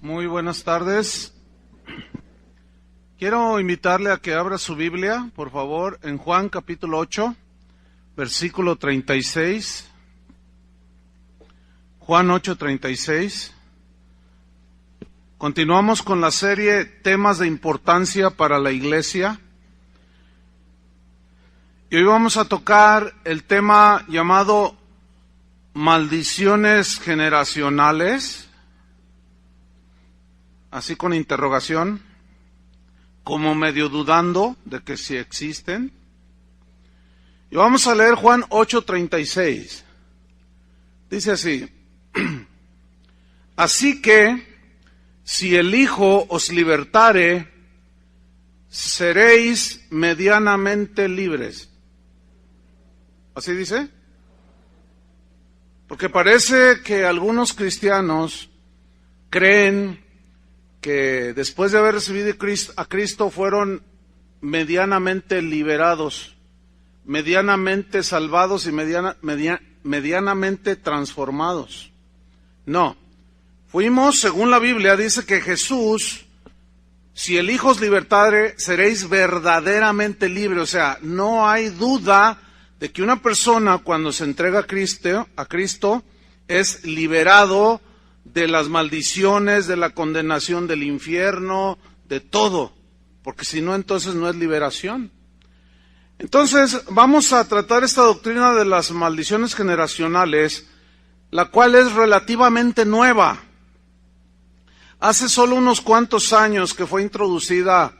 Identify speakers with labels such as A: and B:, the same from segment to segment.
A: Muy buenas tardes. Quiero invitarle a que abra su Biblia, por favor, en Juan capítulo 8, versículo 36. Juan 8:36. Continuamos con la serie Temas de Importancia para la Iglesia. Y hoy vamos a tocar el tema llamado Maldiciones generacionales, así con interrogación, como medio dudando de que si existen. Y vamos a leer Juan 8:36. Dice así: Así que, si el Hijo os libertare, seréis medianamente libres. ¿Así dice? Porque parece que algunos cristianos creen que después de haber recibido a Cristo fueron medianamente liberados, medianamente salvados y medianamente transformados. No, fuimos, según la Biblia, dice que Jesús, si el Hijo os libertare, seréis verdaderamente libres. O sea, no hay duda de que una persona cuando se entrega a Cristo es liberado de las maldiciones, de la condenación del infierno, de todo, porque si no, entonces no es liberación. Entonces, vamos a tratar esta doctrina de las maldiciones generacionales, la cual es relativamente nueva. Hace solo unos cuantos años que fue introducida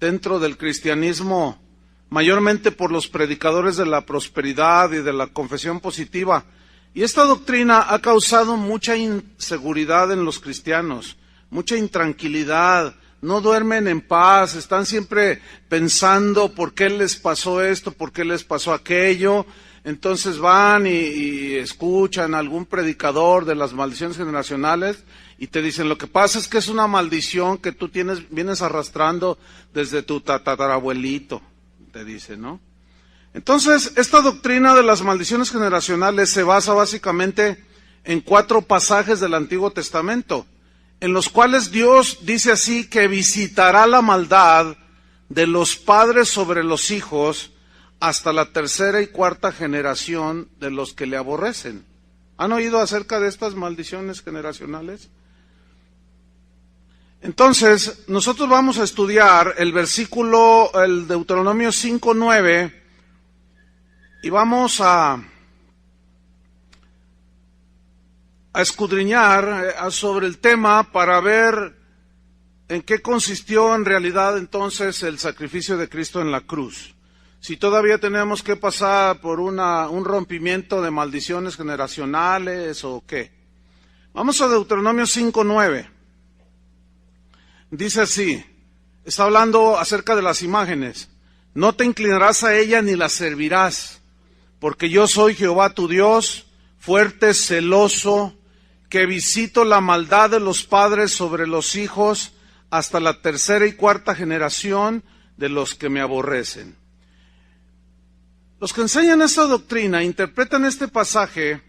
A: dentro del cristianismo, mayormente por los predicadores de la prosperidad y de la confesión positiva. Y esta doctrina ha causado mucha inseguridad en los cristianos, mucha intranquilidad, no duermen en paz, están siempre pensando por qué les pasó esto, por qué les pasó aquello. Entonces van y escuchan a algún predicador de las maldiciones generacionales y te dicen, lo que pasa es que es una maldición que tú vienes arrastrando desde tu tatarabuelito, te dice, ¿no? Entonces, esta doctrina de las maldiciones generacionales se basa básicamente en 4 pasajes del Antiguo Testamento, en los cuales Dios dice así que visitará la maldad de los padres sobre los hijos hasta la 3ª y 4ª generación de los que le aborrecen. ¿Han oído acerca de estas maldiciones generacionales? Entonces, nosotros vamos a estudiar el Deuteronomio 5:9, y vamos a escudriñar sobre el tema para ver en qué consistió en realidad entonces el sacrificio de Cristo en la cruz. Si todavía tenemos que pasar por un rompimiento de maldiciones generacionales o qué. Vamos a Deuteronomio 5:9. Dice así, está hablando acerca de las imágenes. No te inclinarás a ella ni la servirás, porque yo soy Jehová tu Dios, fuerte, celoso, que visito la maldad de los padres sobre los hijos hasta la 3ª y 4ª generación de los que me aborrecen. Los que enseñan esta doctrina interpretan este pasaje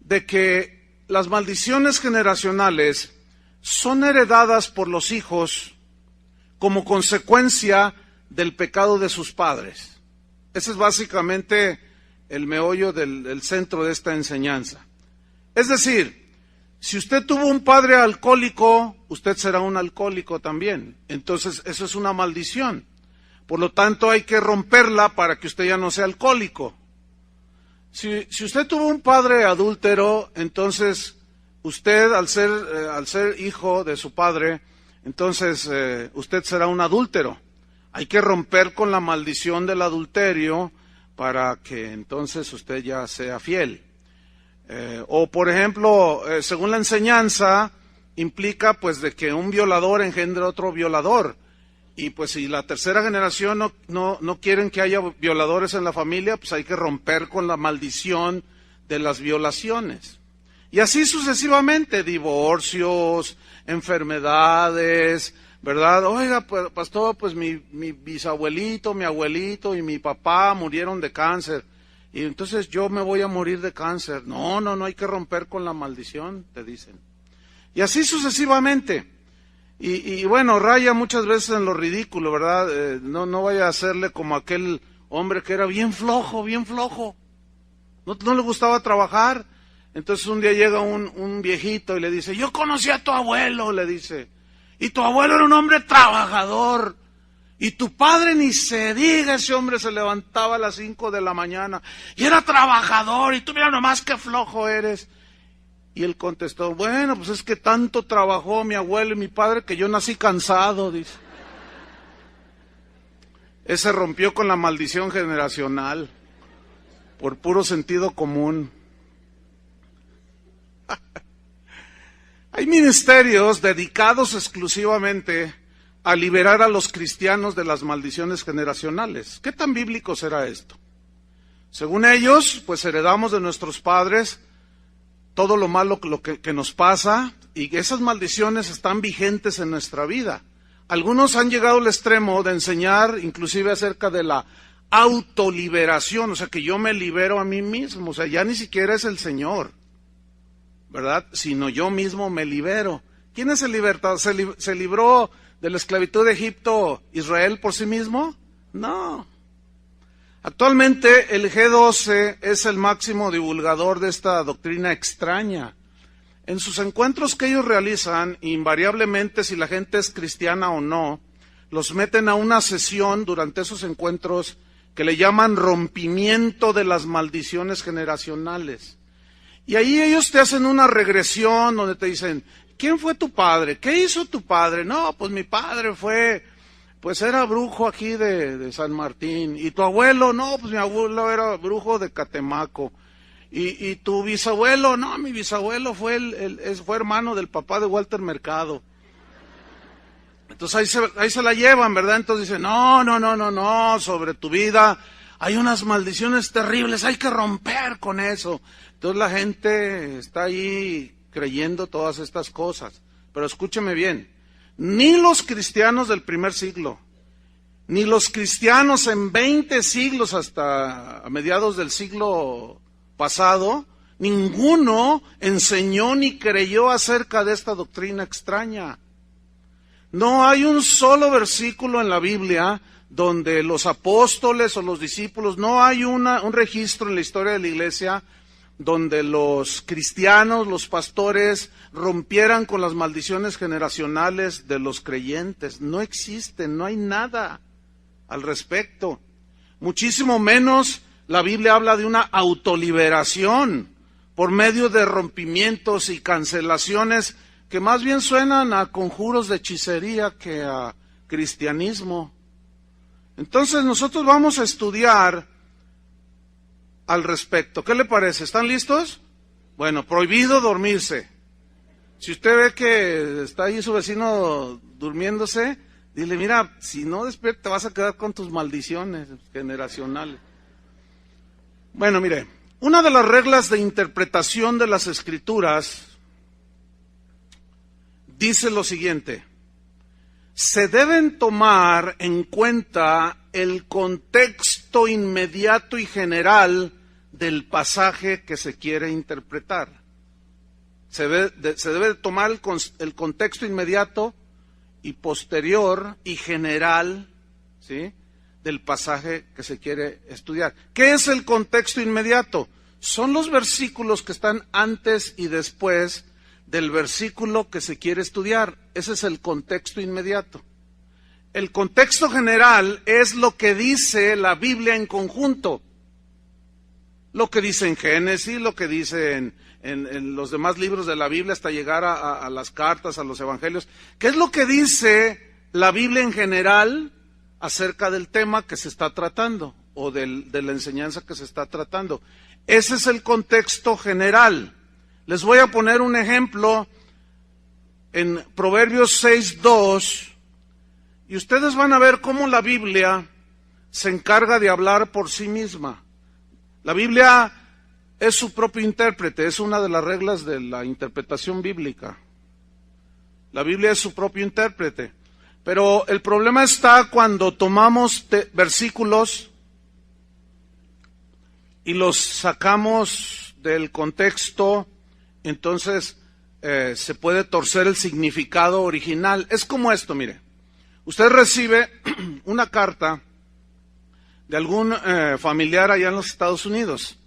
A: de que las maldiciones generacionales son heredadas por los hijos como consecuencia del pecado de sus padres. Ese es básicamente el meollo del centro de esta enseñanza. Es decir, si usted tuvo un padre alcohólico, usted será un alcohólico también. Entonces, eso es una maldición. Por lo tanto, hay que romperla para que usted ya no sea alcohólico. Si usted tuvo un padre adúltero, entonces usted, al ser hijo de su padre, entonces usted será un adúltero. Hay que romper con la maldición del adulterio para que entonces usted ya sea fiel. O por ejemplo, según la enseñanza, implica pues de que un violador engendre otro violador. Y pues si la 3ª generación no quieren que haya violadores en la familia, pues hay que romper con la maldición de las violaciones. Y así sucesivamente, divorcios, enfermedades, ¿verdad? Oiga, pastor, pues mi bisabuelito, mi abuelito y mi papá murieron de cáncer. Y entonces yo me voy a morir de cáncer. No, hay que romper con la maldición, te dicen. Y así sucesivamente. Y bueno, raya muchas veces en lo ridículo, ¿verdad? No vaya a hacerle como aquel hombre que era bien flojo, bien flojo. No le gustaba trabajar. Entonces un día llega un viejito y le dice, yo conocí a tu abuelo, le dice, y tu abuelo era un hombre trabajador, y tu padre ni se diga, ese hombre se levantaba a las 5 de la mañana, y era trabajador, y tú mira nomás qué flojo eres. Y él contestó, bueno, pues es que tanto trabajó mi abuelo y mi padre que yo nací cansado, dice. Ese rompió con la maldición generacional, por puro sentido común. Hay ministerios dedicados exclusivamente a liberar a los cristianos de las maldiciones generacionales. ¿Qué tan bíblico será esto? Según ellos, pues heredamos de nuestros padres todo lo malo que nos pasa, y esas maldiciones están vigentes en nuestra vida. Algunos han llegado al extremo de enseñar inclusive acerca de la autoliberación, o sea que yo me libero a mí mismo, o sea ya ni siquiera es el Señor, ¿verdad? Sino yo mismo me libero. ¿Quién es el libertador? ¿Se libró de la esclavitud de Egipto Israel por sí mismo? No. Actualmente el G12 es el máximo divulgador de esta doctrina extraña. En sus encuentros que ellos realizan, invariablemente, si la gente es cristiana o no, los meten a una sesión durante esos encuentros que le llaman rompimiento de las maldiciones generacionales. Y ahí ellos te hacen una regresión donde te dicen, ¿quién fue tu padre? ¿Qué hizo tu padre? No, pues mi padre era brujo aquí de San Martín. ¿Y tu abuelo? No, pues mi abuelo era brujo de Catemaco. ¿Y tu bisabuelo? No, mi bisabuelo fue hermano del papá de Walter Mercado. Entonces ahí se la llevan, ¿verdad? Entonces dicen, no, sobre tu vida hay unas maldiciones terribles, hay que romper con eso. Entonces la gente está ahí creyendo todas estas cosas. Pero escúcheme bien, ni los cristianos del primer siglo, ni los cristianos en 20 siglos hasta a mediados del siglo pasado, ninguno enseñó ni creyó acerca de esta doctrina extraña. No hay un solo versículo en la Biblia donde los apóstoles o los discípulos, no hay un registro en la historia de la iglesia donde los cristianos, los pastores, rompieran con las maldiciones generacionales de los creyentes. No existen, no hay nada al respecto. Muchísimo menos la Biblia habla de una autoliberación por medio de rompimientos y cancelaciones que más bien suenan a conjuros de hechicería que a cristianismo. Entonces nosotros vamos a estudiar al respecto. ¿Qué le parece? ¿Están listos? Bueno, prohibido dormirse. Si usted ve que está ahí su vecino durmiéndose, dile, mira, si no despiertas te vas a quedar con tus maldiciones generacionales. Bueno, mire, una de las reglas de interpretación de las Escrituras dice lo siguiente: se deben tomar en cuenta el contexto inmediato y general del pasaje que se quiere interpretar. Se debe tomar el contexto inmediato y posterior y general, ¿sí?, del pasaje que se quiere estudiar. ¿Qué es el contexto inmediato? Son los versículos que están antes y después del versículo que se quiere estudiar. Ese es el contexto inmediato. El contexto general es lo que dice la Biblia en conjunto. Lo que dice en Génesis, lo que dice en los demás libros de la Biblia hasta llegar a las cartas, a los evangelios. ¿Qué es lo que dice la Biblia en general acerca del tema que se está tratando o de la enseñanza que se está tratando? Ese es el contexto general. Les voy a poner un ejemplo en Proverbios 6:2, y ustedes van a ver cómo la Biblia se encarga de hablar por sí misma. La Biblia es su propio intérprete, es una de las reglas de la interpretación bíblica. La Biblia es su propio intérprete. Pero el problema está cuando tomamos versículos y los sacamos del contexto. Entonces se puede torcer el significado original. Es como esto, mire. Usted recibe una carta de algún familiar allá en los Estados Unidos.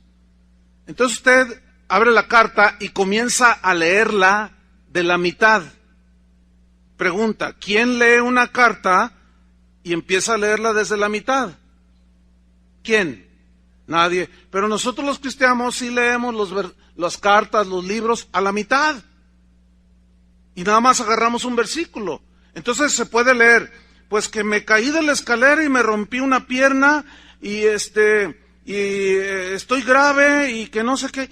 A: Entonces usted abre la carta y comienza a leerla de la mitad. Pregunta, ¿quién lee una carta y empieza a leerla desde la mitad? ¿Quién? Nadie. Pero nosotros los cristianos sí leemos las cartas, los libros a la mitad. Y nada más agarramos un versículo. Entonces se puede leer, pues que me caí de la escalera y me rompí una pierna y estoy grave y que no sé qué.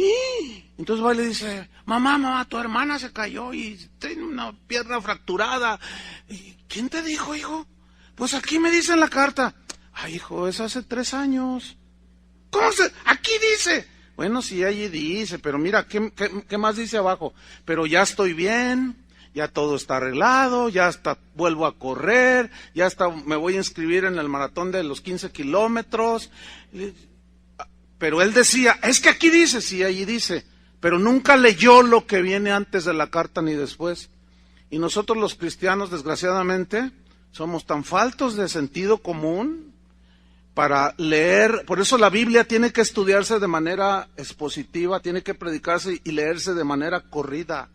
A: Entonces va y le dice, mamá, tu hermana se cayó y tiene una pierna fracturada. ¿Quién te dijo, hijo? Pues aquí me dice en la carta. Ay, hijo, es hace 3 años. ¿Cómo se? Aquí dice. Bueno, sí, allí dice, pero mira, ¿qué más dice abajo? Pero ya estoy bien, ya todo está arreglado, ya hasta vuelvo a correr, ya hasta me voy a inscribir en el maratón de los 15 kilómetros. Pero él decía, es que aquí dice, sí, allí dice, pero nunca leyó lo que viene antes de la carta ni después. Y nosotros los cristianos, desgraciadamente, somos tan faltos de sentido común para leer. Por eso la Biblia tiene que estudiarse de manera expositiva, tiene que predicarse y leerse de manera corrida.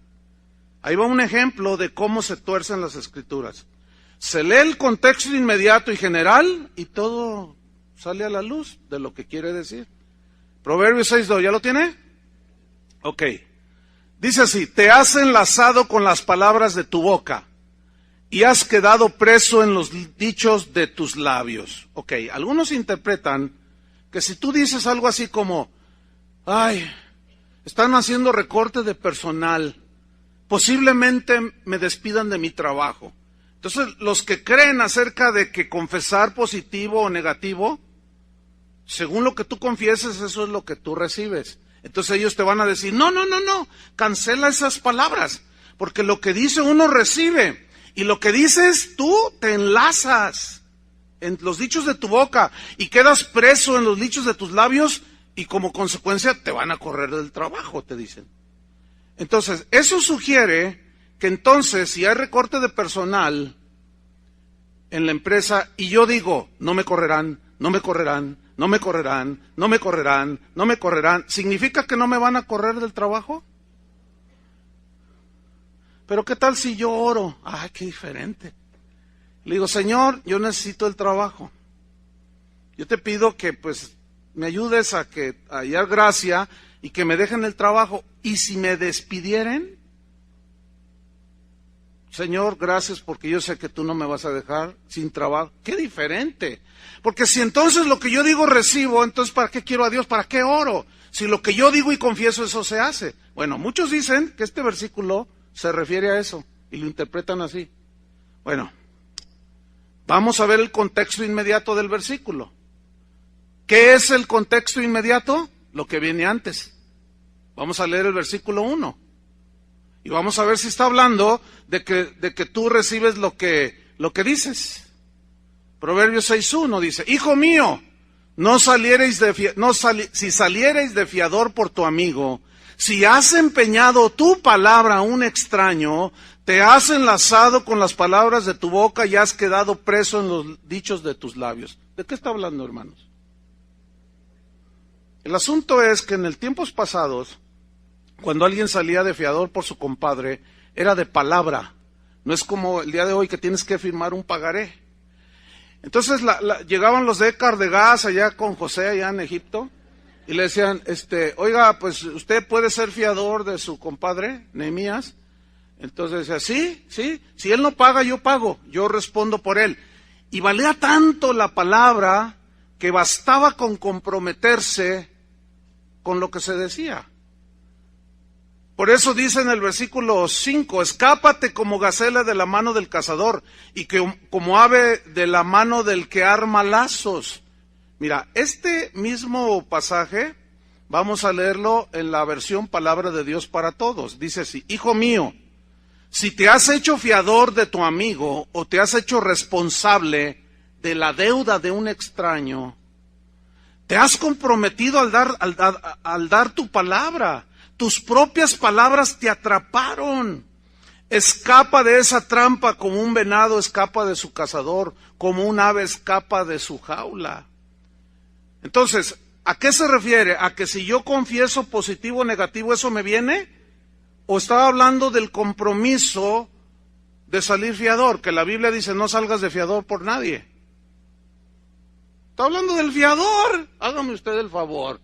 A: Ahí va un ejemplo de cómo se tuercen las Escrituras. Se lee el contexto inmediato y general y todo sale a la luz de lo que quiere decir. Proverbios 6:2, ¿ya lo tiene? Ok. Dice así, te has enlazado con las palabras de tu boca y has quedado preso en los dichos de tus labios. Ok, algunos interpretan que si tú dices algo así como, ay, están haciendo recorte de personal, posiblemente me despidan de mi trabajo. Entonces, los que creen acerca de que confesar positivo o negativo, según lo que tú confieses, eso es lo que tú recibes. Entonces ellos te van a decir, no, cancela esas palabras, porque lo que dice uno recibe. Y lo que dices tú te enlazas en los dichos de tu boca y quedas preso en los dichos de tus labios y como consecuencia te van a correr del trabajo, te dicen. Entonces, eso sugiere que entonces si hay recorte de personal en la empresa y yo digo, no me correrán, ¿significa que no me van a correr del trabajo? Pero ¿qué tal si yo oro? ¡Ay, qué diferente! Le digo, Señor, yo necesito el trabajo. Yo te pido que pues me ayudes a hallar gracia y que me dejen el trabajo. Y si me despidieren, Señor, gracias porque yo sé que tú no me vas a dejar sin trabajo. ¡Qué diferente! Porque si entonces lo que yo digo recibo, entonces ¿para qué quiero a Dios? ¿Para qué oro? Si lo que yo digo y confieso, eso se hace. Bueno, muchos dicen que este versículo se refiere a eso y lo interpretan así. Bueno, vamos a ver el contexto inmediato del versículo. ¿Qué es el contexto inmediato? Lo que viene antes. Vamos a leer el versículo 1 y vamos a ver si está hablando de que tú recibes lo que dices. Proverbios 6:1 dice, hijo mío, si saliereis de fiador por tu amigo, si has empeñado tu palabra a un extraño, te has enlazado con las palabras de tu boca y has quedado preso en los dichos de tus labios. ¿De qué está hablando, hermanos? El asunto es que en tiempos pasados, cuando alguien salía de fiador por su compadre, era de palabra. No es como el día de hoy que tienes que firmar un pagaré. Entonces llegaban los de Écar de Gas allá con José, allá en Egipto, y le decían, oiga, pues usted puede ser fiador de su compadre, Nehemías. Entonces decía, sí, si él no paga, yo pago, yo respondo por él. Y valía tanto la palabra que bastaba con comprometerse con lo que se decía. Por eso dice en el versículo 5, escápate como gacela de la mano del cazador y como ave de la mano del que arma lazos. Mira, este mismo pasaje, vamos a leerlo en la versión Palabra de Dios para Todos. Dice así, hijo mío, si te has hecho fiador de tu amigo o te has hecho responsable de la deuda de un extraño, te has comprometido al dar tu palabra. tus propias palabras te atraparon. Escapa de esa trampa como un venado escapa de su cazador, como un ave escapa de su jaula. Entonces, ¿a qué se refiere? ¿A que si yo confieso positivo o negativo, eso me viene? ¿O estaba hablando del compromiso de salir fiador? Que la Biblia dice, no salgas de fiador por nadie. Está hablando del fiador. Hágame usted el favor.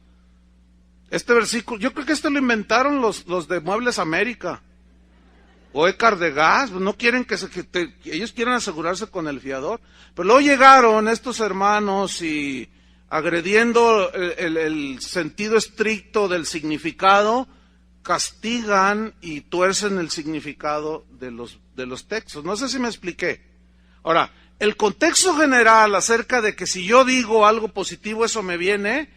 A: Este versículo, yo creo que lo inventaron los de Muebles América. O Écar de Gas, no quieren ellos quieren asegurarse con el fiador. Pero luego llegaron estos hermanos y agrediendo el sentido estricto del significado, castigan y tuercen el significado de los textos. No sé si me expliqué. Ahora, el contexto general acerca de que si yo digo algo positivo, eso me viene,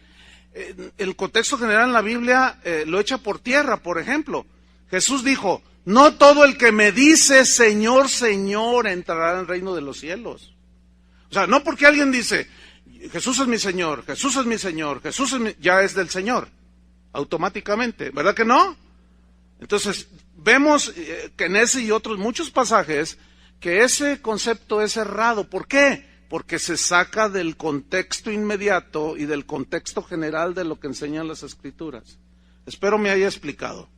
A: el contexto general en la Biblia lo echa por tierra. Por ejemplo, Jesús dijo, no todo el que me dice Señor, Señor entrará en el reino de los cielos. O sea, no porque alguien dice, Jesús es mi Señor, Jesús es mi Señor, ya es del Señor, automáticamente, ¿verdad que no? Entonces, vemos que en ese y otros muchos pasajes, que ese concepto es errado. ¿Por qué? Porque se saca del contexto inmediato y del contexto general de lo que enseñan las Escrituras. Espero me haya explicado.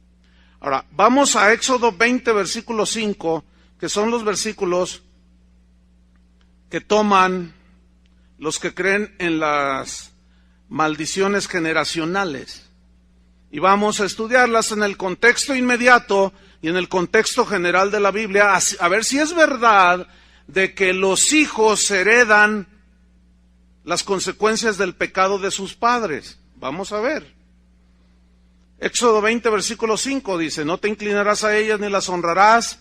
A: Ahora, vamos a Éxodo 20, versículo 5, que son los versículos que toman los que creen en las maldiciones generacionales. Y vamos a estudiarlas en el contexto inmediato y en el contexto general de la Biblia, a ver si es verdad de que los hijos heredan las consecuencias del pecado de sus padres. Vamos a ver. Éxodo 20, versículo 5 dice, no te inclinarás a ellas ni las honrarás,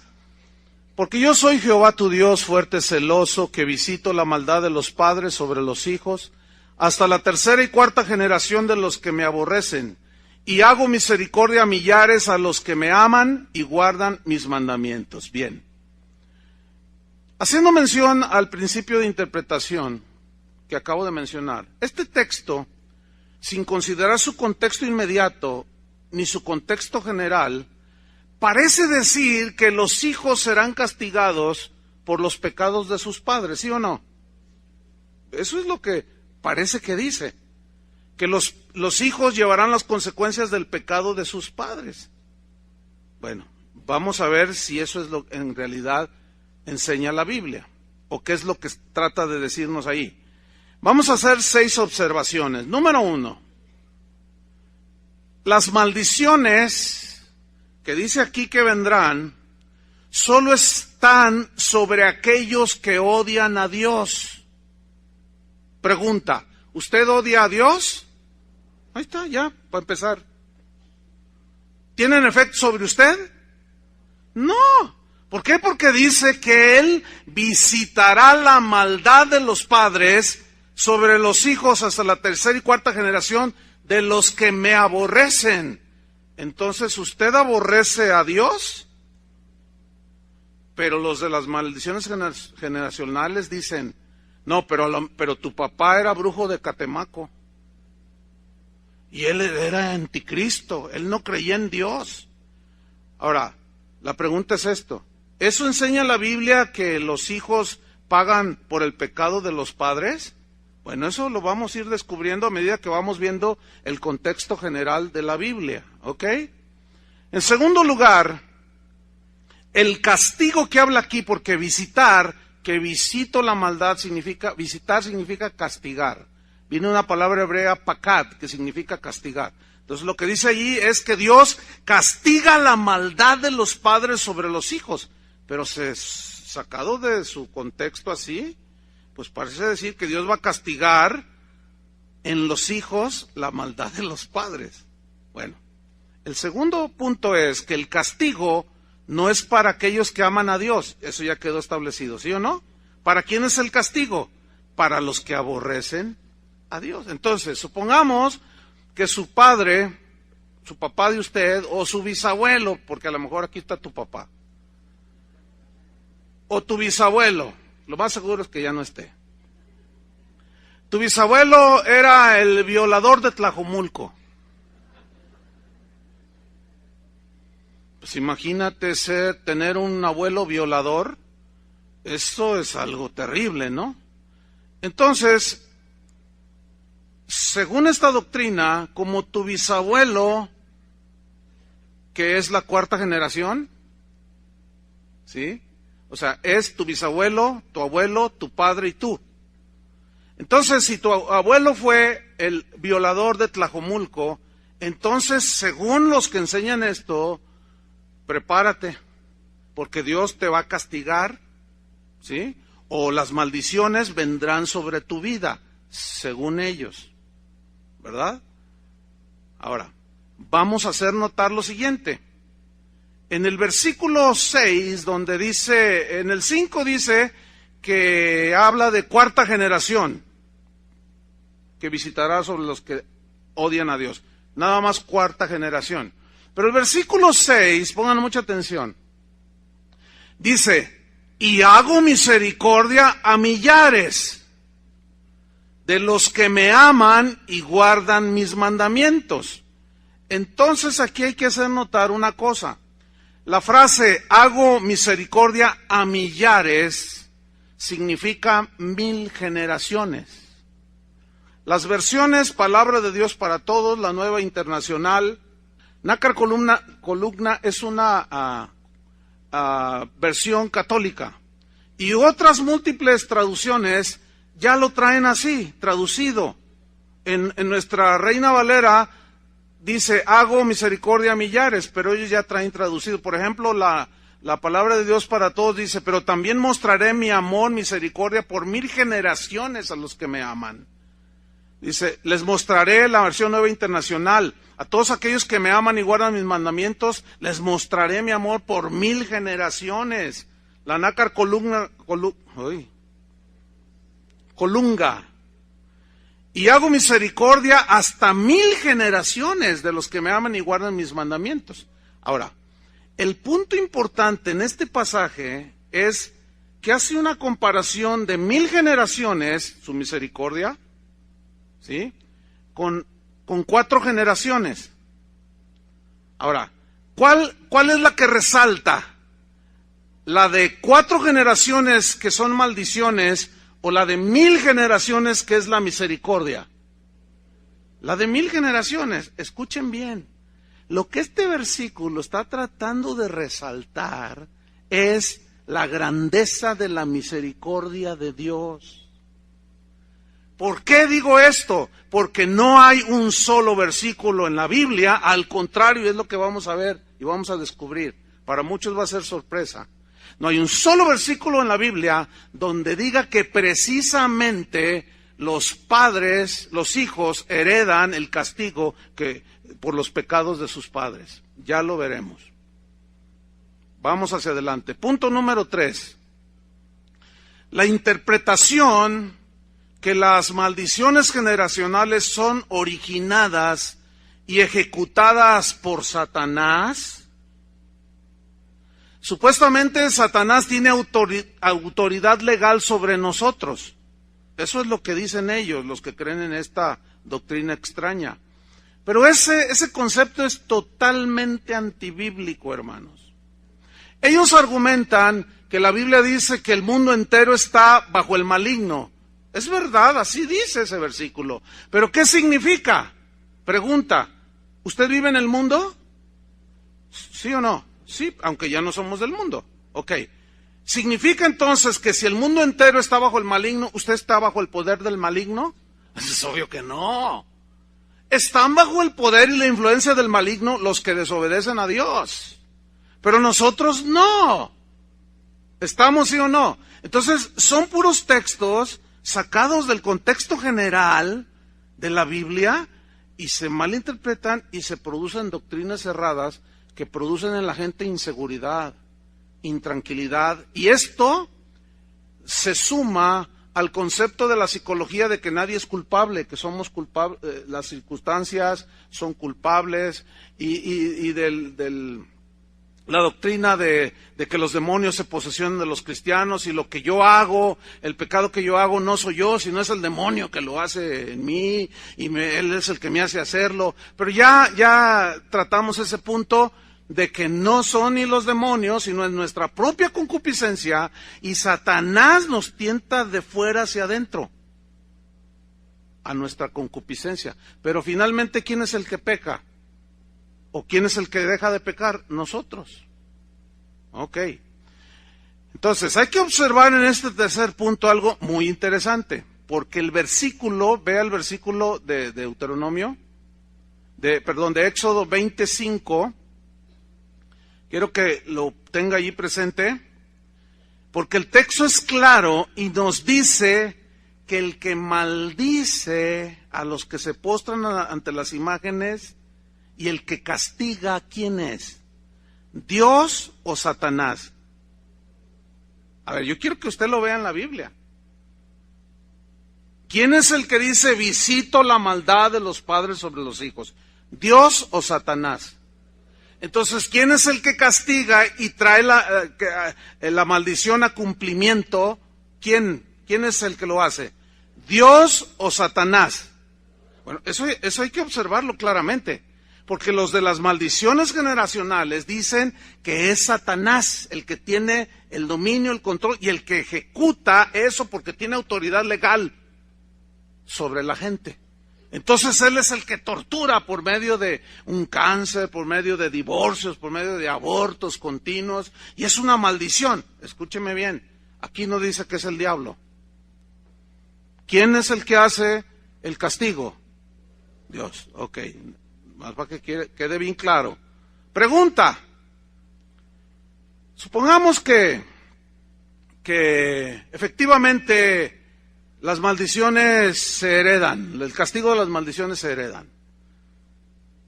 A: porque yo soy Jehová tu Dios, fuerte, celoso, que visito la maldad de los padres sobre los hijos, hasta la tercera y cuarta generación de los que me aborrecen, y hago misericordia a millares a los que me aman y guardan mis mandamientos. Bien. Haciendo mención al principio de interpretación que acabo de mencionar, este texto, sin considerar su contexto inmediato, ni su contexto general, parece decir que los hijos serán castigados por los pecados de sus padres, ¿sí o no? Eso es lo que parece que dice, que los hijos llevarán las consecuencias del pecado de sus padres. Bueno, vamos a ver si eso es lo que en realidad enseña la Biblia, o qué es lo que trata de decirnos ahí. Vamos a hacer 6 observaciones. Número 1. Las maldiciones que dice aquí que vendrán solo están sobre aquellos que odian a Dios. Pregunta, ¿usted odia a Dios? Ahí está, ya, para empezar. ¿Tienen efecto sobre usted? No. ¿Por qué? Porque dice que Él visitará la maldad de los padres sobre los hijos hasta la tercera y cuarta generación de los que me aborrecen. Entonces, ¿usted aborrece a Dios? Pero los de las maldiciones generacionales dicen, no, pero tu papá era brujo de Catemaco. Y él era anticristo, él no creía en Dios. Ahora, la pregunta es esto, ¿eso enseña la Biblia que los hijos pagan por el pecado de los padres? Bueno, eso lo vamos a ir descubriendo a medida que vamos viendo el contexto general de la Biblia, ¿ok? En segundo lugar, el castigo que habla aquí, porque que visito la maldad visitar significa castigar. Viene una palabra hebrea, pakat, que significa castigar. Entonces lo que dice allí es que Dios castiga la maldad de los padres sobre los hijos, pero sacado de su contexto así, pues parece decir que Dios va a castigar en los hijos la maldad de los padres. Bueno, el segundo punto es que el castigo no es para aquellos que aman a Dios, eso ya quedó establecido, ¿sí o no? ¿Para quién es el castigo? Para los que aborrecen a Dios. Entonces, supongamos que su padre, su papá de usted, o su bisabuelo, porque a lo mejor aquí está tu papá, o tu bisabuelo, lo más seguro es que ya no esté. Tu bisabuelo era el violador de Tlajomulco. Pues imagínate tener un abuelo violador, eso es algo terrible, ¿no? Entonces, según esta doctrina, como tu bisabuelo, que es la cuarta generación, ¿sí? O sea, es tu bisabuelo, tu abuelo, tu padre y tú. Entonces, si tu abuelo fue el violador de Tlajomulco, entonces, según los que enseñan esto, prepárate, porque Dios te va a castigar, ¿sí? O las maldiciones vendrán sobre tu vida, según ellos, ¿verdad? Ahora, vamos a hacer notar lo siguiente. En el versículo 6, donde dice, en el 5 dice que habla de cuarta generación, que visitará sobre los que odian a Dios. Nada más cuarta generación. Pero el versículo 6, pongan mucha atención, dice, y hago misericordia a millares de los que me aman y guardan mis mandamientos. Entonces aquí hay que hacer notar una cosa. La frase hago misericordia a millares significa 1000 generaciones. Las versiones Palabra de Dios para Todos, la Nueva Internacional, Nácar Columna es una versión católica. Y otras múltiples traducciones ya lo traen así, traducido. En nuestra Reina Valera dice, hago misericordia a millares, pero ellos ya traen traducido. Por ejemplo, la Palabra de Dios para Todos dice, pero también mostraré mi amor, misericordia por 1000 generaciones a los que me aman. Dice, les mostraré, la versión Nueva Internacional, a todos aquellos que me aman y guardan mis mandamientos, les mostraré mi amor por 1000 generaciones. La Nácar Colunga. Y hago misericordia hasta 1000 generaciones de los que me aman y guardan mis mandamientos. Ahora, el punto importante en este pasaje es que hace una comparación de 1000 generaciones, su misericordia, ¿sí? Con 4 generaciones. Ahora, ¿cuál es la que resalta? ¿La de 4 generaciones que son maldiciones o la de 1000 generaciones que es la misericordia? La de 1000 generaciones. Escuchen bien. Lo que este versículo está tratando de resaltar es la grandeza de la misericordia de Dios. ¿Por qué digo esto? Porque no hay un solo versículo en la Biblia, al contrario, es lo que vamos a ver y vamos a descubrir. Para muchos va a ser sorpresa. No hay un solo versículo en la Biblia donde diga que precisamente los padres, los hijos, heredan el castigo por los pecados de sus padres. Ya lo veremos. Vamos hacia adelante. Punto número 3. La interpretación que las maldiciones generacionales son originadas y ejecutadas por Satanás. Supuestamente Satanás tiene autoridad legal sobre nosotros. Eso es lo que dicen ellos, los que creen en esta doctrina extraña. Pero ese concepto es totalmente antibíblico, hermanos. Ellos argumentan que la Biblia dice que el mundo entero está bajo el maligno. Es verdad, así dice ese versículo. ¿Pero qué significa? Pregunta, ¿usted vive en el mundo? ¿Sí o no? Sí, aunque ya no somos del mundo. Ok. ¿Significa entonces que si el mundo entero está bajo el maligno, usted está bajo el poder del maligno? Es obvio que no. Están bajo el poder y la influencia del maligno los que desobedecen a Dios. Pero nosotros no. ¿Estamos, sí o no? Entonces, son puros textos sacados del contexto general de la Biblia y se malinterpretan y se producen doctrinas erradas que producen en la gente inseguridad, intranquilidad. Y esto se suma al concepto de la psicología de que nadie es culpable, que somos culpables, las circunstancias son culpables y la doctrina de que los demonios se posesionan de los cristianos y lo que yo hago, el pecado que yo hago no soy yo, sino es el demonio que lo hace en mí y él es el que me hace hacerlo. Pero ya tratamos ese punto. de que no son ni los demonios, sino es nuestra propia concupiscencia, y Satanás nos tienta de fuera hacia adentro a nuestra concupiscencia. Pero finalmente, ¿quién es el que peca? ¿O quién es el que deja de pecar? Nosotros. Ok. Entonces, hay que observar en este tercer punto algo muy interesante, porque el versículo, vea el versículo de Deuteronomio, de Éxodo 25, quiero que lo tenga allí presente, porque el texto es claro y nos dice que el que maldice a los que se postran ante las imágenes y el que castiga, ¿quién es? ¿Dios o Satanás? A ver, yo quiero que usted lo vea en la Biblia. ¿Quién es el que dice, visito la maldad de los padres sobre los hijos? ¿Dios o Satanás? Entonces, ¿quién es el que castiga y trae la maldición a cumplimiento? ¿Quién es el que lo hace? ¿Dios o Satanás? Bueno, eso hay que observarlo claramente, porque los de las maldiciones generacionales dicen que es Satanás el que tiene el dominio, el control y el que ejecuta eso porque tiene autoridad legal sobre la gente. Entonces él es el que tortura por medio de un cáncer, por medio de divorcios, por medio de abortos continuos, y es una maldición. Escúcheme bien, aquí no dice que es el diablo. ¿Quién es el que hace el castigo? Dios. Ok, más para que quede bien claro. Pregunta. Supongamos que efectivamente las maldiciones se heredan, el castigo de las maldiciones se heredan.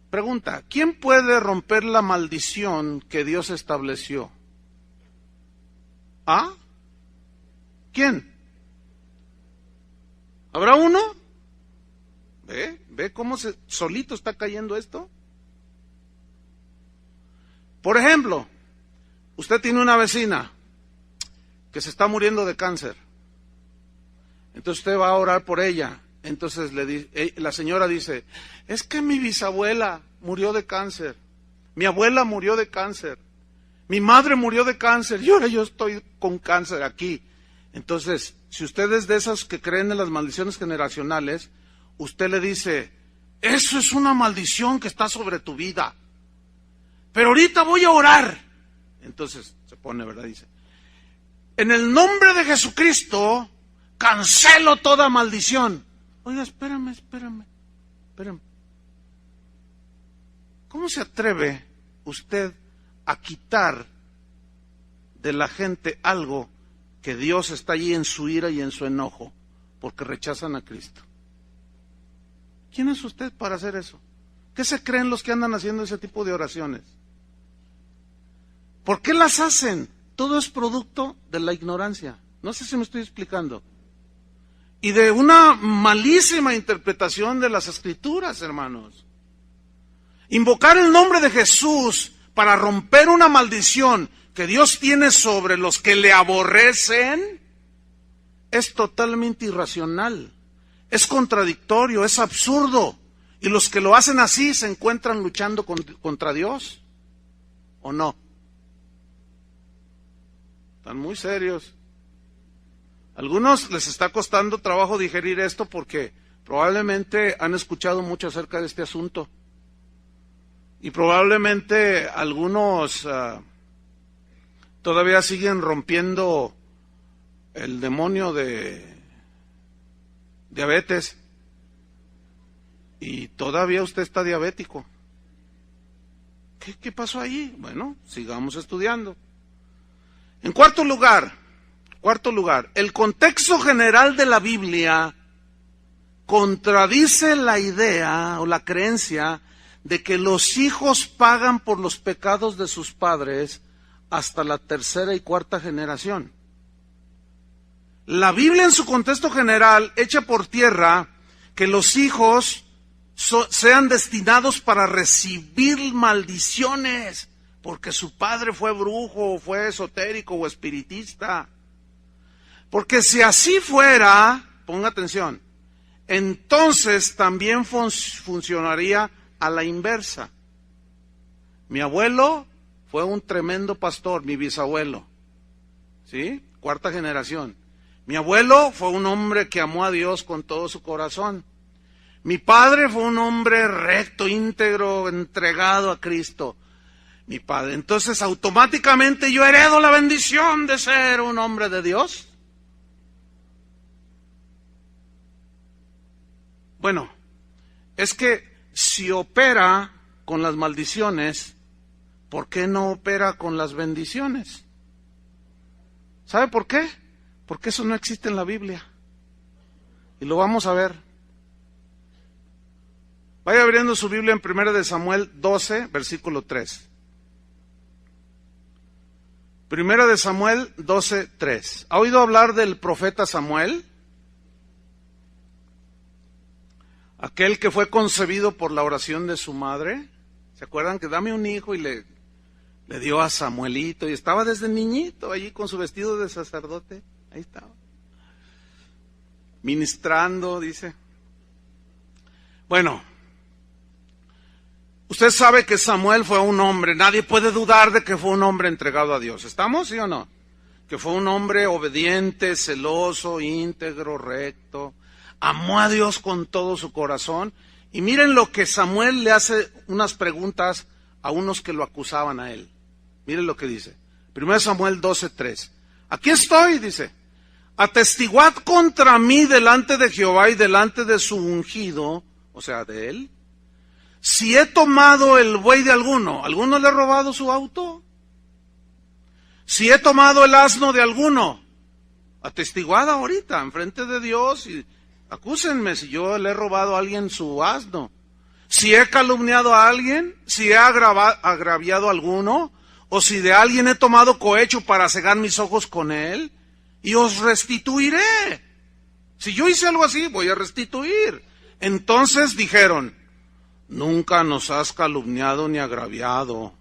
A: Pregunta, ¿quién puede romper la maldición que Dios estableció? ¿Ah? ¿Quién? ¿Habrá uno? ¿Ve cómo solito está cayendo esto? Por ejemplo, usted tiene una vecina que se está muriendo de cáncer. Entonces usted va a orar por ella. Entonces la señora dice, es que mi bisabuela murió de cáncer, mi abuela murió de cáncer, mi madre murió de cáncer y ahora yo estoy con cáncer aquí. Entonces, si usted es de esos que creen en las maldiciones generacionales, usted le dice, eso es una maldición que está sobre tu vida, pero ahorita voy a orar. Entonces se pone, ¿verdad? Dice, en el nombre de Jesucristo cancelo toda maldición. Oiga, espérame. ¿Cómo se atreve usted a quitar de la gente algo que Dios está allí en su ira y en su enojo porque rechazan a Cristo? ¿Quién es usted para hacer eso? ¿Qué se creen los que andan haciendo ese tipo de oraciones? ¿Por qué las hacen? Todo es producto de la ignorancia. No sé si me estoy explicando. Y de una malísima interpretación de las Escrituras, hermanos. Invocar el nombre de Jesús para romper una maldición que Dios tiene sobre los que le aborrecen es totalmente irracional, es contradictorio, es absurdo. Y los que lo hacen así se encuentran luchando contra Dios, ¿o no? Están muy serios. Algunos les está costando trabajo digerir esto porque probablemente han escuchado mucho acerca de este asunto. Y probablemente algunos todavía siguen rompiendo el demonio de diabetes. Y todavía usted está diabético. ¿Qué pasó ahí? Bueno, sigamos estudiando. En cuarto lugar, el contexto general de la Biblia contradice la idea o la creencia de que los hijos pagan por los pecados de sus padres hasta la tercera y cuarta generación. La Biblia en su contexto general echa por tierra que los hijos sean destinados para recibir maldiciones porque su padre fue brujo, o fue esotérico o espiritista. Porque si así fuera, ponga atención, entonces también funcionaría a la inversa. Mi abuelo fue un tremendo pastor, mi bisabuelo, ¿sí? 4ª generación. Mi abuelo fue un hombre que amó a Dios con todo su corazón. Mi padre fue un hombre recto, íntegro, entregado a Cristo. Mi padre. Entonces, automáticamente yo heredo la bendición de ser un hombre de Dios. Bueno, es que si opera con las maldiciones, ¿por qué no opera con las bendiciones? ¿Sabe por qué? Porque eso no existe en la Biblia. Y lo vamos a ver. Vaya abriendo su Biblia en 1 de Samuel 12, versículo 3. 1 de Samuel 12, 3. ¿Ha oído hablar del profeta Samuel? Aquel que fue concebido por la oración de su madre. ¿Se acuerdan que dame un hijo y le dio a Samuelito? Y estaba desde niñito allí con su vestido de sacerdote. Ahí estaba. Ministrando, dice. Bueno, usted sabe que Samuel fue un hombre, nadie puede dudar de que fue un hombre entregado a Dios. ¿Estamos, sí o no? Que fue un hombre obediente, celoso, íntegro, recto. Amó a Dios con todo su corazón. Y miren lo que Samuel le hace unas preguntas a unos que lo acusaban a él. Miren lo que dice. 1 Samuel 12:3. Aquí estoy, dice. Atestiguad contra mí delante de Jehová y delante de su ungido, o sea, de él. Si he tomado el buey de alguno, ¿alguno le he robado su auto? Si he tomado el asno de alguno, atestiguad ahorita, enfrente de Dios, y acúsenme si yo le he robado a alguien su asno. Si he calumniado a alguien, si he agraviado a alguno, o si de alguien he tomado cohecho para cegar mis ojos con él, y os restituiré. Si yo hice algo así, voy a restituir. Entonces dijeron, nunca nos has calumniado ni agraviado,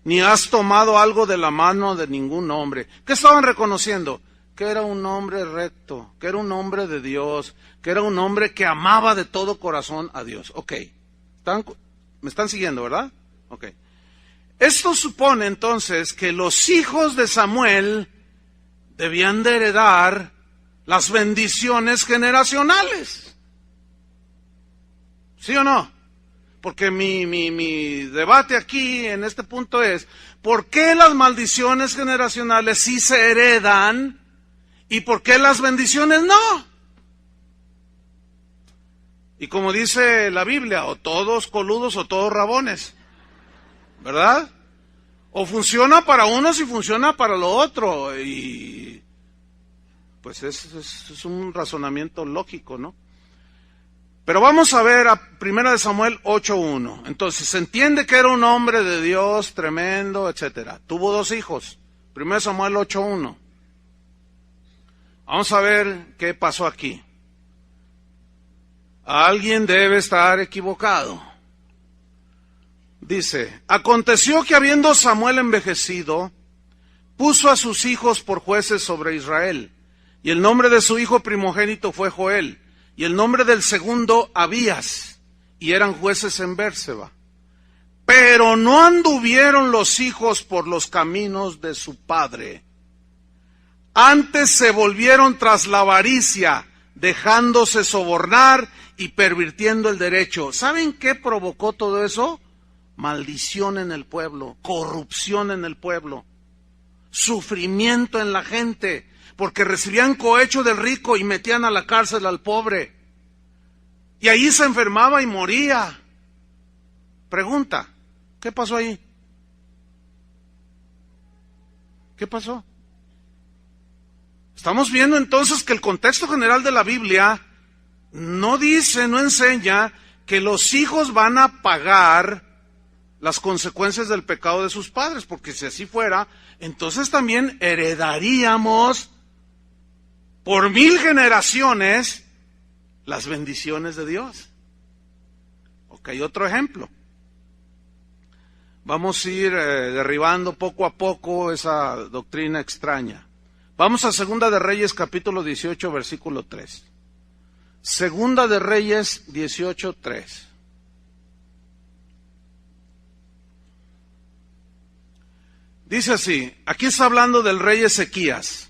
A: ni has tomado algo de la mano de ningún hombre. ¿Qué estaban reconociendo? Que era un hombre recto, que era un hombre de Dios, que era un hombre que amaba de todo corazón a Dios. Ok, ¿me están siguiendo, verdad? Ok. Esto supone entonces que los hijos de Samuel debían de heredar las bendiciones generacionales. ¿Sí o no? Porque mi debate aquí en este punto es, ¿por qué las maldiciones generacionales sí se heredan y por qué las bendiciones no? Y como dice la Biblia, o todos coludos o todos rabones, ¿verdad? O funciona para unos y funciona para lo otro, y pues es un razonamiento lógico, ¿no? Pero vamos a ver a 1 de Samuel 8:1. Entonces, se entiende que era un hombre de Dios tremendo, etcétera. Tuvo 2 hijos. 1 Samuel 8:1. Vamos a ver qué pasó aquí. Alguien debe estar equivocado. Dice, aconteció que habiendo Samuel envejecido, puso a sus hijos por jueces sobre Israel. Y el nombre de su hijo primogénito fue Joel. Y el nombre del segundo, Abías, y eran jueces en Bérseba. Pero no anduvieron los hijos por los caminos de su padre. Antes se volvieron tras la avaricia, dejándose sobornar y pervirtiendo el derecho. ¿Saben qué provocó todo eso? Maldición en el pueblo, corrupción en el pueblo, sufrimiento en la gente, porque recibían cohecho del rico y metían a la cárcel al pobre. Y ahí se enfermaba y moría. Pregunta, ¿qué pasó ahí? ¿Qué pasó? Estamos viendo entonces que el contexto general de la Biblia no dice, no enseña que los hijos van a pagar las consecuencias del pecado de sus padres, porque si así fuera, entonces también heredaríamos por 1000 generaciones las bendiciones de Dios. Ok, otro ejemplo. Vamos a ir derribando poco a poco esa doctrina extraña. Vamos a Segunda de Reyes, capítulo 18, versículo 3. Segunda de Reyes 18:3. Dice así, aquí está hablando del rey Ezequías,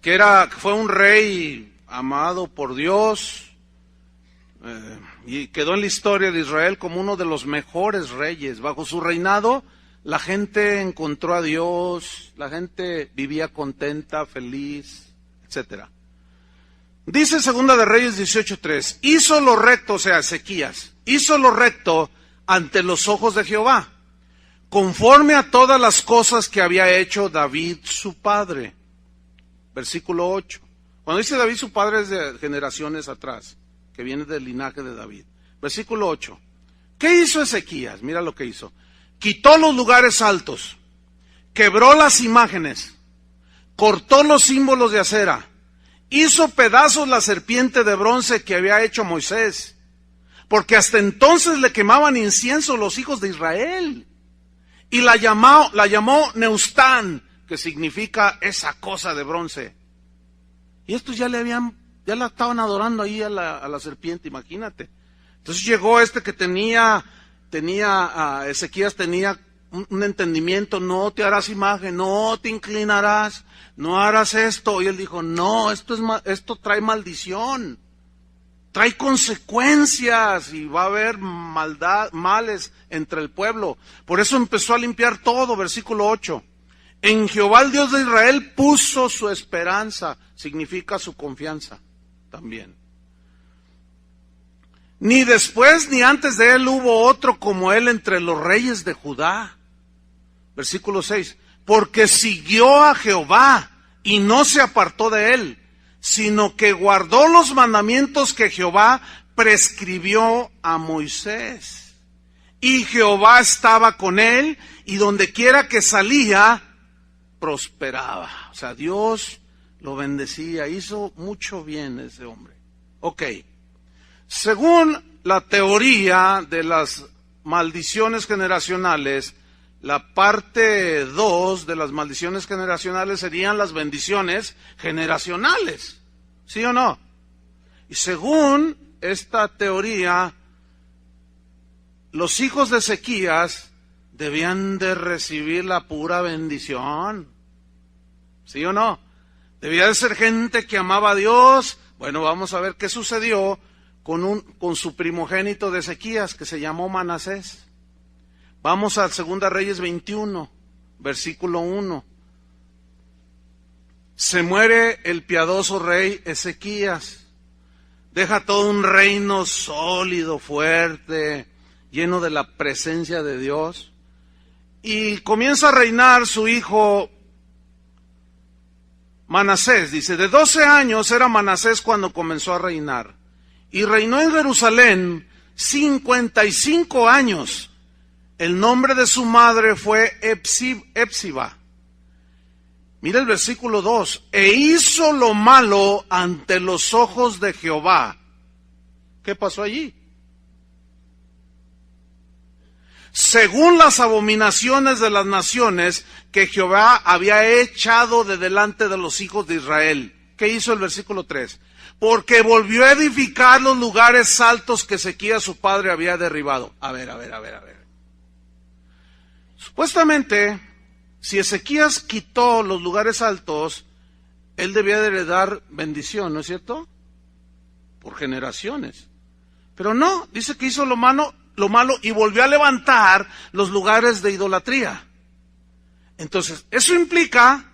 A: que fue un rey amado por Dios, y quedó en la historia de Israel como uno de los mejores reyes. Bajo su reinado, la gente encontró a Dios, la gente vivía contenta, feliz, etcétera. Dice Segunda de Reyes 18:3, hizo lo recto, o sea, Ezequías, hizo lo recto ante los ojos de Jehová, conforme a todas las cosas que había hecho David su padre. Versículo 8. Cuando dice David su padre es de generaciones atrás, que viene del linaje de David. Versículo 8. ¿Qué hizo Ezequías? Mira lo que hizo. Quitó los lugares altos, quebró las imágenes, cortó los símbolos de acera, hizo pedazos la serpiente de bronce que había hecho Moisés, porque hasta entonces le quemaban incienso los hijos de Israel, y la llamó Neustán, que significa esa cosa de bronce. Y estos ya la estaban adorando ahí a la serpiente, imagínate. Entonces llegó Ezequías tenía un entendimiento, no te harás imagen, no te inclinarás, no harás esto. Y él dijo, no, esto trae maldición, trae consecuencias y va a haber males entre el pueblo. Por eso empezó a limpiar todo, versículo 8. En Jehová el Dios de Israel puso su esperanza, significa su confianza también. Ni después ni antes de él hubo otro como él entre los reyes de Judá. Versículo 6. Porque siguió a Jehová y no se apartó de él, sino que guardó los mandamientos que Jehová prescribió a Moisés. Y Jehová estaba con él, y donde quiera que salía, prosperaba. O sea, Dios lo bendecía, hizo mucho bien ese hombre. Ok. Según la teoría de las maldiciones generacionales, la parte 2 de las maldiciones generacionales serían las bendiciones generacionales. ¿Sí o no? Y según esta teoría, los hijos de Ezequías debían de recibir la pura bendición. ¿Sí o no? Debía de ser gente que amaba a Dios. Bueno, vamos a ver qué sucedió con su primogénito de Ezequías, que se llamó Manasés. Vamos a 2 Reyes 21, versículo 1. Se muere el piadoso rey Ezequías. Deja todo un reino sólido, fuerte, lleno de la presencia de Dios. Y comienza a reinar su hijo Manasés. Dice, de 12 años era Manasés cuando comenzó a reinar. Y reinó en Jerusalén 55 años. El nombre de su madre fue Epsiba. Mira el versículo 2. E hizo lo malo ante los ojos de Jehová. ¿Qué pasó allí? Según las abominaciones de las naciones que Jehová había echado de delante de los hijos de Israel. ¿Qué hizo el versículo 3? Porque volvió a edificar los lugares altos que Ezequías su padre había derribado. A ver. Supuestamente, si Ezequías quitó los lugares altos, él debía de heredar bendición, ¿no es cierto? Por generaciones. Pero no, dice que hizo lo malo y volvió a levantar los lugares de idolatría. Entonces, eso implica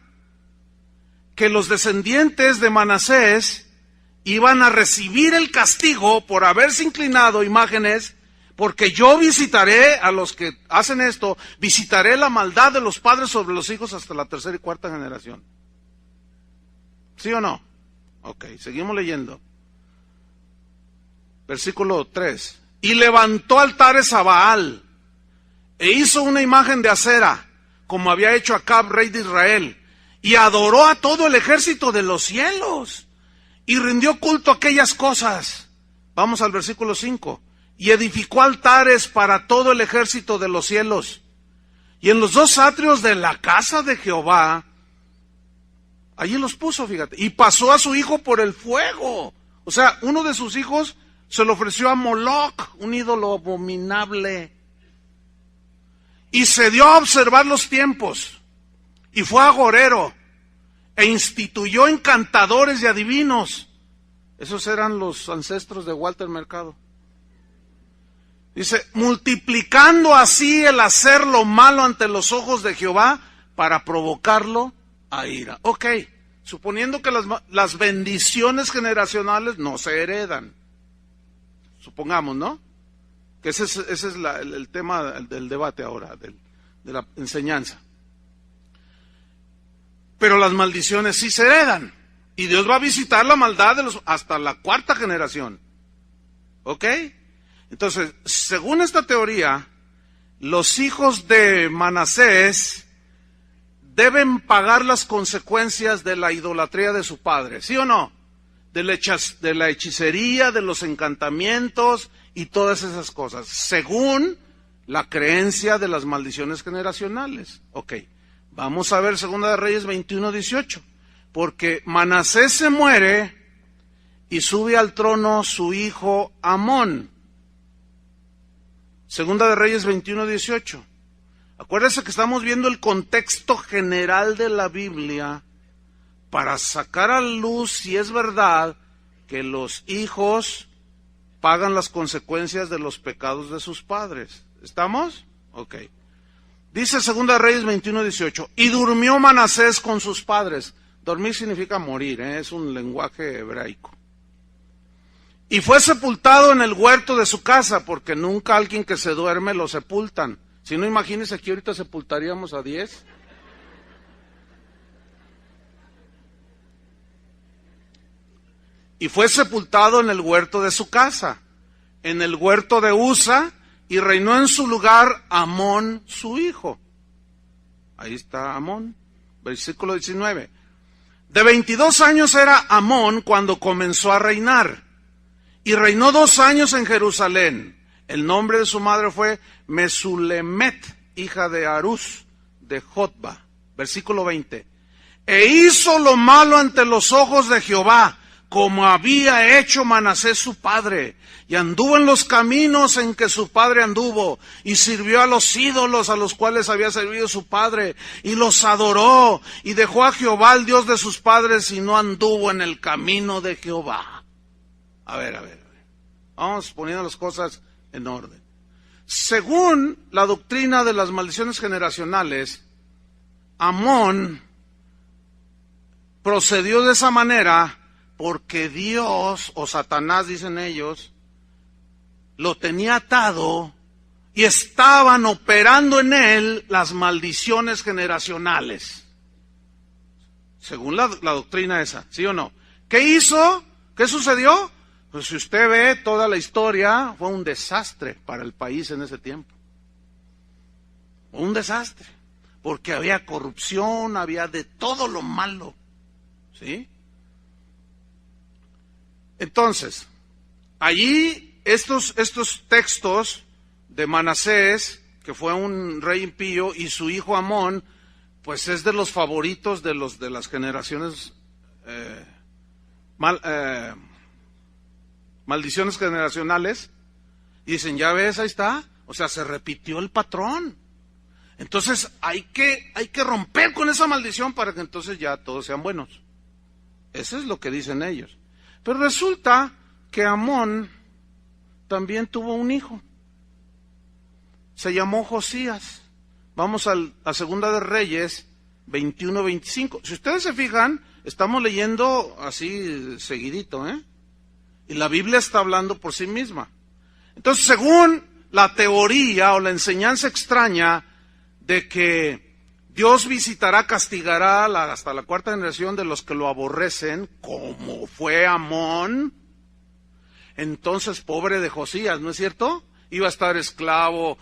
A: que los descendientes de Manasés iban a recibir el castigo por haberse inclinado imágenes, porque yo visitaré a los que hacen esto, visitaré la maldad de los padres sobre los hijos hasta la tercera y cuarta generación. ¿Sí o no? Ok, seguimos leyendo. Versículo 3. Y levantó altares a Baal, e hizo una imagen de acera, como había hecho Acab, rey de Israel, y adoró a todo el ejército de los cielos, y rindió culto a aquellas cosas. Vamos al versículo 5. Y edificó altares para todo el ejército de los cielos. Y en los dos atrios de la casa de Jehová, allí los puso, fíjate. Y pasó a su hijo por el fuego. O sea, uno de sus hijos se lo ofreció a Moloc, un ídolo abominable. Y se dio a observar los tiempos. y fue agorero, e instituyó encantadores y adivinos. Esos eran los ancestros de Walter Mercado. Dice, multiplicando así el hacer lo malo ante los ojos de Jehová para provocarlo a ira. Ok, suponiendo que las bendiciones generacionales no se heredan. Supongamos, ¿no? Que ese es el tema del debate ahora, de la enseñanza. Pero las maldiciones sí se heredan. Y Dios va a visitar la maldad hasta la 4ª generación. ¿Ok? Entonces, según esta teoría, los hijos de Manasés deben pagar las consecuencias de la idolatría de su padre, ¿sí o no? De la hechicería, de los encantamientos y todas esas cosas, según la creencia de las maldiciones generacionales. Ok, vamos a ver 2 de Reyes 21:18. Porque Manasés se muere y sube al trono su hijo Amón. 2 de Reyes 21:18. Acuérdense que estamos viendo el contexto general de la Biblia para sacar a luz si es verdad que los hijos pagan las consecuencias de los pecados de sus padres. ¿Estamos? Ok. Dice 2 de Reyes 21:18. Y durmió Manasés con sus padres. Dormir significa morir, es un lenguaje hebraico. Y fue sepultado en el huerto de su casa, porque nunca alguien que se duerme lo sepultan. Si no, imagínense, aquí ahorita sepultaríamos a 10. Y fue sepultado en el huerto de su casa, en el huerto de Usa, y reinó en su lugar Amón, su hijo. Ahí está Amón, versículo 19. De 22 años era Amón cuando comenzó a reinar, y reinó 2 años en Jerusalén. El nombre de su madre fue Mesulemet, hija de Harús, de Jotba. Versículo 20. E hizo lo malo ante los ojos de Jehová, como había hecho Manasés su padre, y anduvo en los caminos en que su padre anduvo, y sirvió a los ídolos a los cuales había servido su padre, y los adoró, y dejó a Jehová el Dios de sus padres, y no anduvo en el camino de Jehová. A ver. Vamos poniendo las cosas en orden. Según la doctrina de las maldiciones generacionales, Amón procedió de esa manera porque Dios, o Satanás dicen ellos, lo tenía atado y estaban operando en él las maldiciones generacionales. Según la doctrina esa, ¿sí o no? ¿Qué hizo? ¿Qué sucedió? Pues si usted ve toda la historia, fue un desastre para el país en ese tiempo. Un desastre, porque había corrupción, había de todo lo malo, ¿sí? Entonces, allí estos textos de Manasés, que fue un rey impío, y su hijo Amón, pues es de los favoritos de las generaciones maldiciones generacionales, y dicen, ya ves, ahí está, o sea, se repitió el patrón. Entonces hay que romper con esa maldición para que entonces ya todos sean buenos. Eso es lo que dicen ellos. Pero resulta que Amón también tuvo un hijo. Se llamó Josías. Vamos a 2 de Reyes 21-25. Si ustedes se fijan, estamos leyendo así seguidito, y la Biblia está hablando por sí misma. Entonces, según la teoría o la enseñanza extraña de que Dios visitará, castigará hasta la 4ª generación de los que lo aborrecen, como fue Amón, entonces pobre de Josías, ¿no es cierto? Iba a estar esclavo,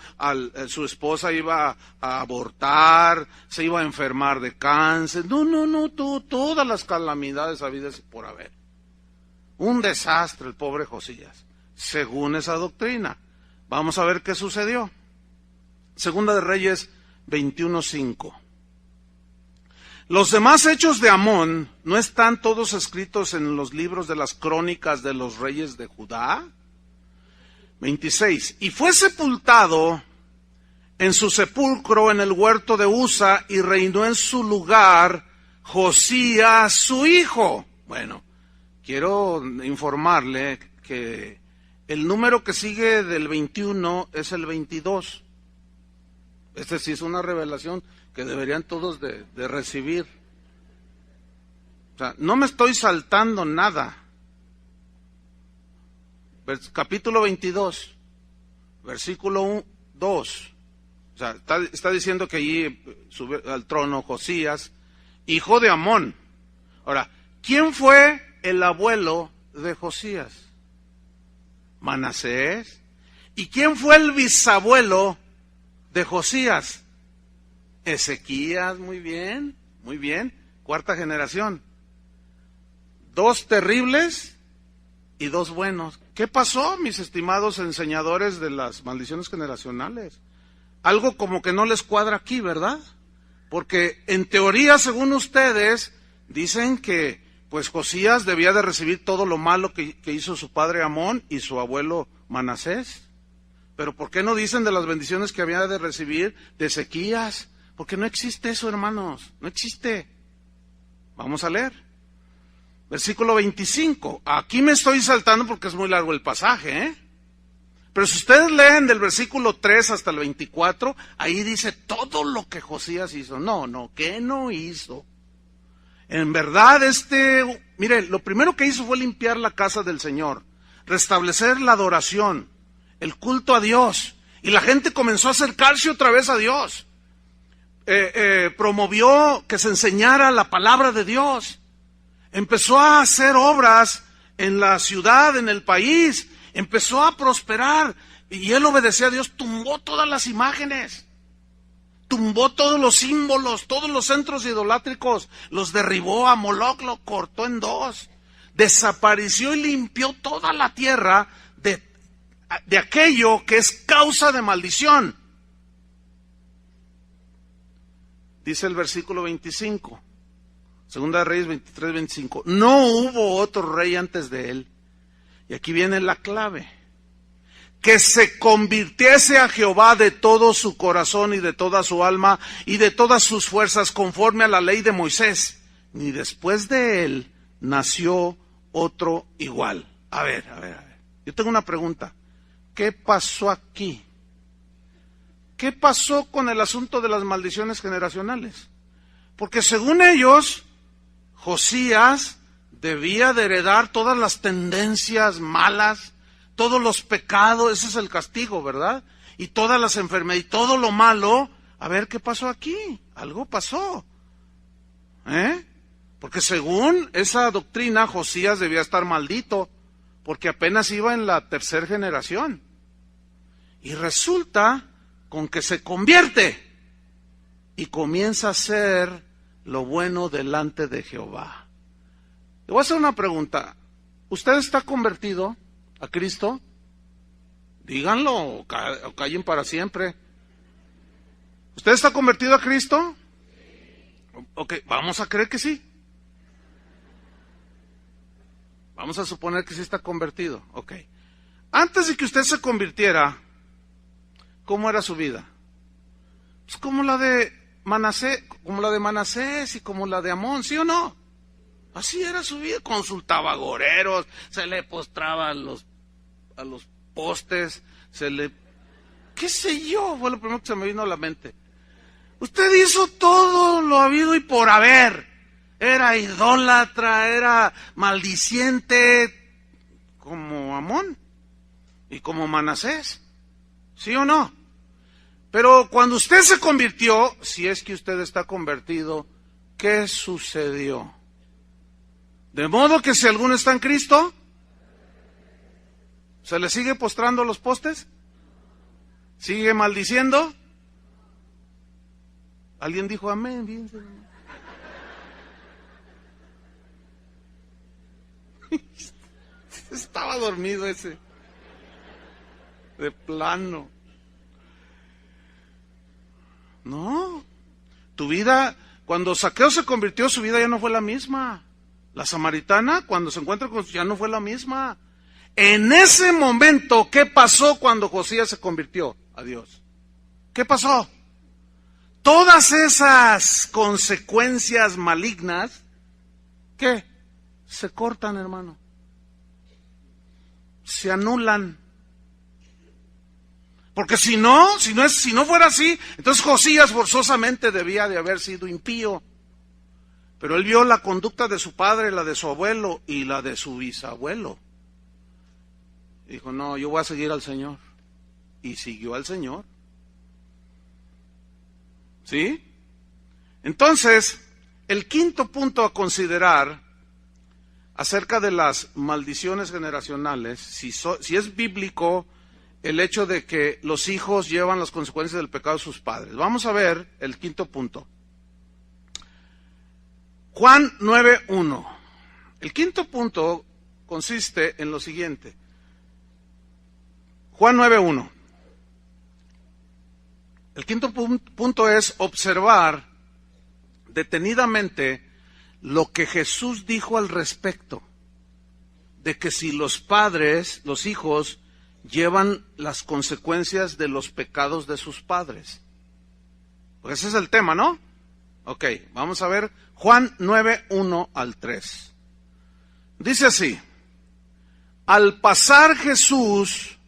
A: su esposa iba a abortar, se iba a enfermar de cáncer, todas las calamidades habidas por haber. Un desastre el pobre Josías, según esa doctrina. Vamos a ver qué sucedió. 2 de Reyes 21:5. Los demás hechos de Amón no están todos escritos en los libros de las crónicas de los reyes de Judá. 26. Y fue sepultado en su sepulcro en el huerto de Uza, y reinó en su lugar Josías su hijo. Bueno, quiero informarle que el número que sigue del 21 es el 22. Este sí es una revelación que deberían todos de recibir. O sea, no me estoy saltando nada. Capítulo 22, versículo 2. O sea, está diciendo que allí subió al trono Josías, hijo de Amón. Ahora, ¿quién fue el abuelo de Josías? Manasés. ¿Y quién fue el bisabuelo de Josías? Ezequías. Muy bien, muy bien. Cuarta generación. 2 terribles y 2 buenos. ¿Qué pasó, mis estimados enseñadores de las maldiciones generacionales? Algo como que no les cuadra aquí, ¿verdad? Porque en teoría, según ustedes, dicen que pues Josías debía de recibir todo lo malo que hizo su padre Amón y su abuelo Manasés. Pero ¿por qué no dicen de las bendiciones que había de recibir de Ezequías? Porque no existe eso, hermanos, no existe. Vamos a leer. Versículo 25. Aquí me estoy saltando porque es muy largo el pasaje, ¿eh? Pero si ustedes leen del versículo 3 hasta el 24, ahí dice todo lo que Josías hizo. No, ¿qué no hizo? En verdad, mire, lo primero que hizo fue limpiar la casa del Señor, restablecer la adoración, el culto a Dios, y la gente comenzó a acercarse otra vez a Dios. Promovió que se enseñara la palabra de Dios. Empezó a hacer obras en la ciudad, en el país. Empezó a prosperar y él obedecía a Dios. Tumbó todas las imágenes, tumbó todos los símbolos, todos los centros idolátricos, los derribó. A Moloc lo cortó en 2, desapareció y limpió toda la tierra de aquello que es causa de maldición. Dice el versículo 25, Segunda de Reyes 23, 25. No hubo otro rey antes de él. Y aquí viene la clave. Que se convirtiese a Jehová de todo su corazón y de toda su alma y de todas sus fuerzas, conforme a la ley de Moisés. Ni después de él nació otro igual. A ver. Yo tengo una pregunta. ¿Qué pasó aquí? ¿Qué pasó con el asunto de las maldiciones generacionales? Porque según ellos, Josías debía de heredar todas las tendencias malas, todos los pecados. Ese es el castigo, ¿verdad? Y todas las enfermedades y todo lo malo. A ver, ¿qué pasó aquí? Algo pasó. Porque según esa doctrina, Josías debía estar maldito, porque apenas iba en la 3ª generación. Y resulta con que se convierte y comienza a hacer lo bueno delante de Jehová. Le voy a hacer una pregunta. ¿Usted está convertido a Cristo? Díganlo o callen para siempre. ¿Usted está convertido a Cristo? Ok, vamos a creer que sí. Vamos a suponer que sí está convertido. Ok. Antes de que usted se convirtiera, ¿cómo era su vida? Pues como la de Manasés y como la de Amón, ¿sí o no? Así era su vida. Consultaba agoreros, se le postraba a los postes, qué sé yo, fue lo primero que se me vino a la mente. Usted hizo todo lo habido y por haber. Era idólatra, era maldiciente, como Amón y como Manasés, ¿sí o no? Pero cuando usted se convirtió, si es que usted está convertido, ¿qué sucedió? De modo que si alguno está en Cristo, ¿se le sigue postrando a los postes? ¿Sigue maldiciendo? ¿Alguien dijo amén? Bien. Estaba dormido ese. De plano. No. Tu vida, cuando Zaqueo se convirtió, su vida ya no fue la misma. La samaritana, cuando se encuentra con ya no fue la misma. En ese momento, ¿qué pasó cuando Josías se convirtió a Dios? ¿qué pasó? Todas esas consecuencias malignas, ¿qué? Se cortan, hermano. Se anulan. Porque si no fuera así, entonces Josías forzosamente debía de haber sido impío. Pero él vio la conducta de su padre, la de su abuelo y la de su bisabuelo. Dijo, no, yo voy a seguir al Señor. Y siguió al Señor. ¿Sí? Entonces, el quinto punto a considerar acerca de las maldiciones generacionales, si es bíblico el hecho de que los hijos llevan las consecuencias del pecado de sus padres. Vamos a ver el quinto punto. Juan 9:1. El quinto punto consiste en lo siguiente. Juan 9:1. El quinto punto es observar detenidamente lo que Jesús dijo al respecto de que si los padres, los hijos, llevan las consecuencias de los pecados de sus padres. Pues ese es el tema, ¿no? Ok, vamos a ver Juan 9:1 al 3. Dice así: al pasar Jesús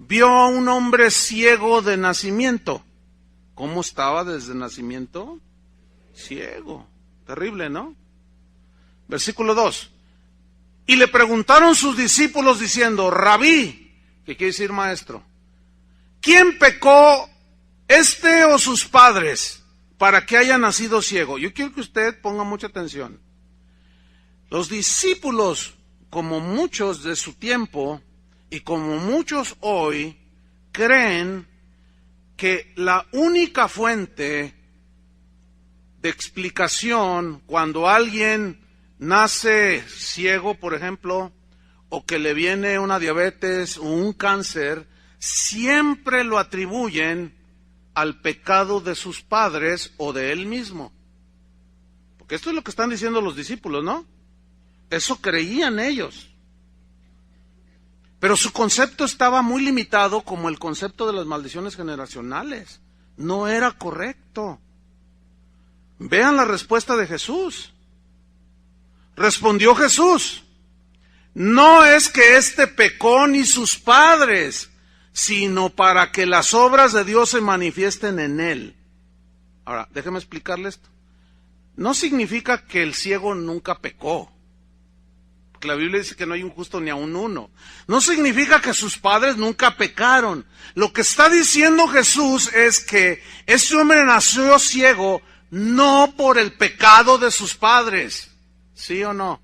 A: vio a un hombre ciego de nacimiento. ¿Cómo estaba desde nacimiento? Ciego. Terrible, ¿no? Versículo 2. Y le preguntaron sus discípulos diciendo, Rabí, que quiere decir maestro, ¿quién pecó, este o sus padres, para que haya nacido ciego? Yo quiero que usted ponga mucha atención. Los discípulos, como muchos de su tiempo y como muchos hoy, creen que la única fuente de explicación cuando alguien nace ciego, por ejemplo, o que le viene una diabetes o un cáncer, siempre lo atribuyen al pecado de sus padres o de él mismo. Porque esto es lo que están diciendo los discípulos, ¿no? Eso creían ellos. Pero su concepto estaba muy limitado como el concepto de las maldiciones generacionales. No era correcto. Vean la respuesta de Jesús. Respondió Jesús, no es que éste pecó ni sus padres, sino para que las obras de Dios se manifiesten en él. Ahora, déjeme explicarle esto. No significa que el ciego nunca pecó. Porque la Biblia dice que no hay un justo ni aun uno. No significa que sus padres nunca pecaron. Lo que está diciendo Jesús es que ese hombre nació ciego no por el pecado de sus padres. ¿Sí o no?